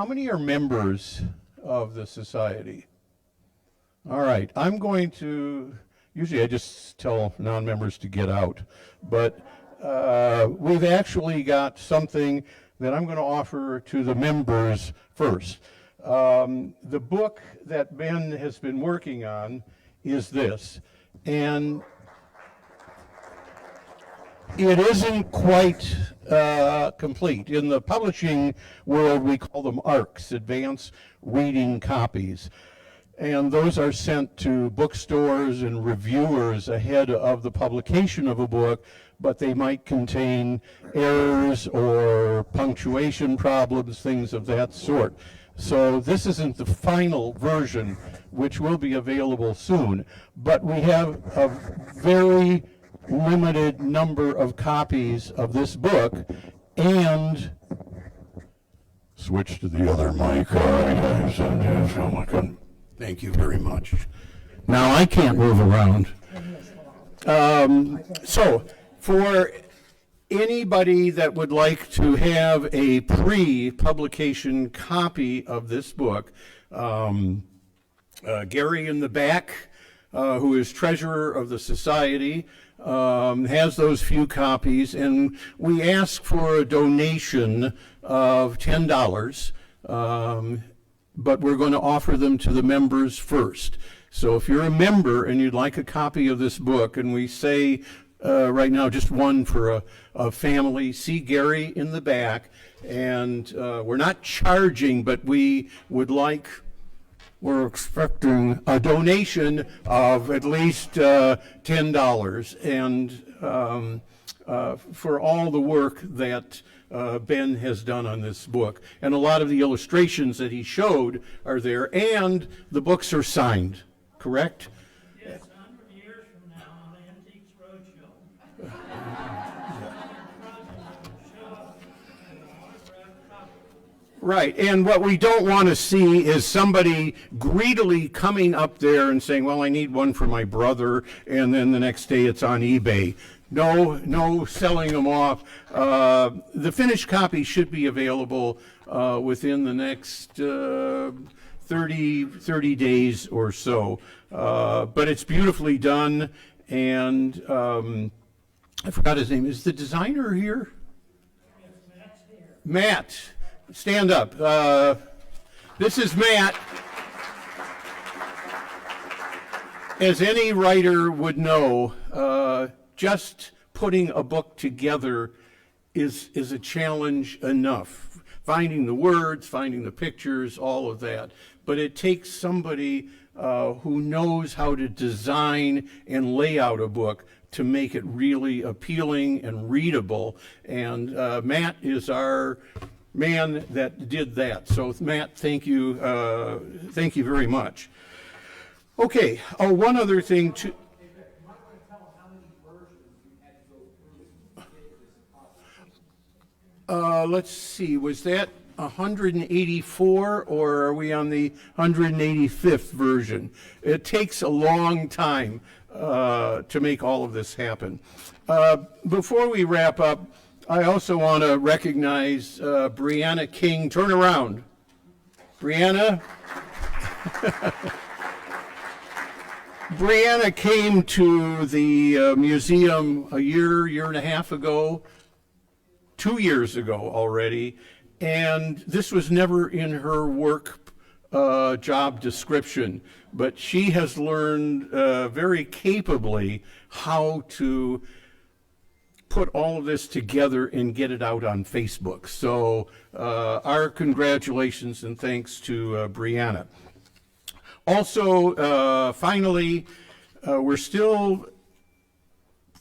many are members of the society? All right, I'm going to, usually I just tell non-members to get out, but we've actually got something that I'm going to offer to the members first. The book that Ben has been working on is this, and it isn't quite complete. In the publishing world, we call them ARCs, Advanced Reading Copies. And those are sent to bookstores and reviewers ahead of the publication of a book, but they might contain errors or punctuation problems, things of that sort. So this isn't the final version, which will be available soon, but we have a very limited number of copies of this book, and switch to the other mic. Oh my God. Thank you very much. Now I can't move around. So for anybody that would like to have a pre-publication copy of this book, Gary in the back, who is treasurer of the society, has those few copies, and we ask for a donation of $10, but we're going to offer them to the members first. So if you're a member and you'd like a copy of this book, and we say right now just one for a family, see Gary in the back, and we're not charging, but we would like, we're expecting a donation of at least $10, and for all the work that Ben has done on this book. And a lot of the illustrations that he showed are there, and the books are signed, correct? Yes, 100 years from now on the Antiques Roadshow. Right, and what we don't want to see is somebody greedily coming up there and saying, well, I need one for my brother, and then the next day it's on eBay. No selling them off. The finished copy should be available within the next 30 days or so. But it's beautifully done, and I forgot his name. Is the designer here? Yes, Matt's here. Matt, stand up. This is Matt. As any writer would know, just putting a book together is a challenge enough. Finding the words, finding the pictures, all of that. But it takes somebody who knows how to design and lay out a book to make it really appealing and readable. And Matt is our man that did that. So Matt, thank you very much. Okay, one other thing to... let's see, was that 184 or are we on the 185th version? It takes a long time to make all of this happen. Before we wrap up, I also want to recognize Brianna King. Turn around. Brianna. Brianna came to the museum a year and a half ago. 2 years ago already, and this was never in her work job description, but she has learned very capably how to put all of this together and get it out on Facebook. So our congratulations and thanks to Brianna. Also, finally, we're still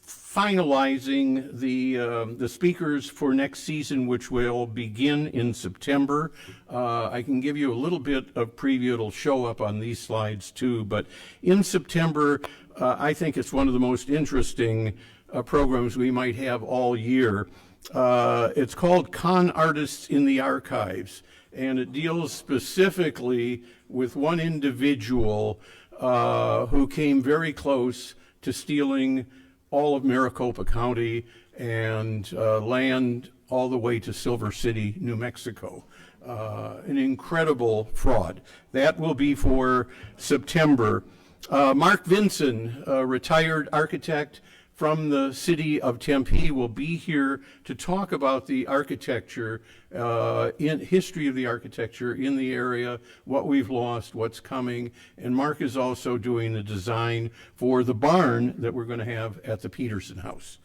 finalizing the speakers for next season, which will begin in September. I can give you a little bit of preview. It'll show up on these slides too. But in September, I think it's one of the most interesting programs we might have all year. It's called Con Artists in the Archives, and it deals specifically with one individual who came very close to stealing all of Maricopa County and land all the way to Silver City, New Mexico. An incredible fraud. That will be for September. Mark Vinson, a retired architect from the city of Tempe, will be here to talk about the architecture, in history of the architecture in the area, what we've lost, what's coming. And Mark is also doing the design for the barn that we're going to have at the Peterson House.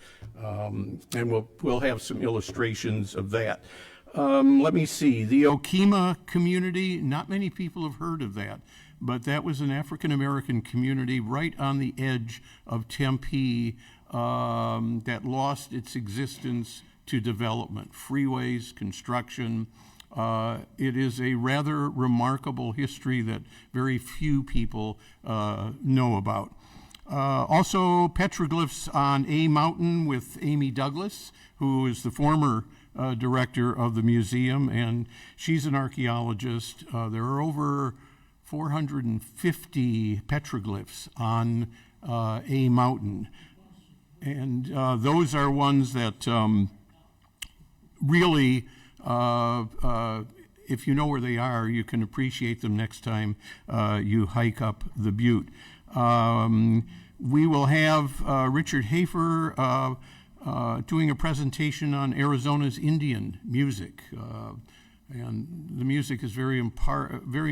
And we'll have some illustrations of that. Let me see, the Okima community, not many people have heard of that, but that was an African-American community right on the edge of Tempe that lost its existence to development, freeways, construction. It is a rather remarkable history that very few people know about. Also, petroglyphs on A Mountain with Amy Douglas, who is the former director of the museum, and she's an archaeologist. There are over 450 petroglyphs on A Mountain. And those are ones that really, if you know where they are, you can appreciate them next time you hike up the butte. We will have Richard Hafer doing a presentation on Arizona's Indian music. And the music is very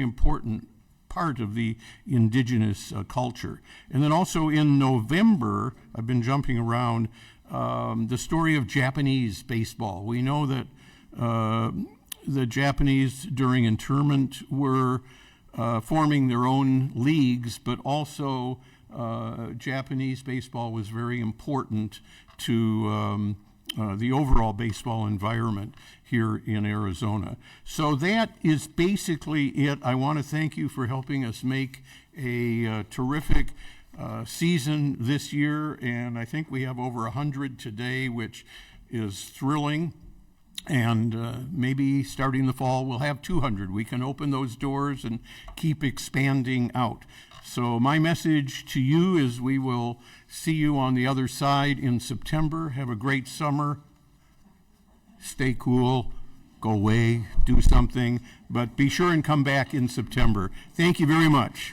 important part of the indigenous culture. And then also in November, I've been jumping around, the story of Japanese baseball. We know that the Japanese during internment were forming their own leagues, but also Japanese baseball was very important to the overall baseball environment here in Arizona. So that is basically it. I want to thank you for helping us make a terrific season this year, and I think we have over 100 today, which is thrilling. And maybe starting the fall, we'll have 200. We can open those doors and keep expanding out. So my message to you is we will see you on the other side in September. Have a great summer. Stay cool. Go away. Do something. But be sure and come back in September. Thank you very much.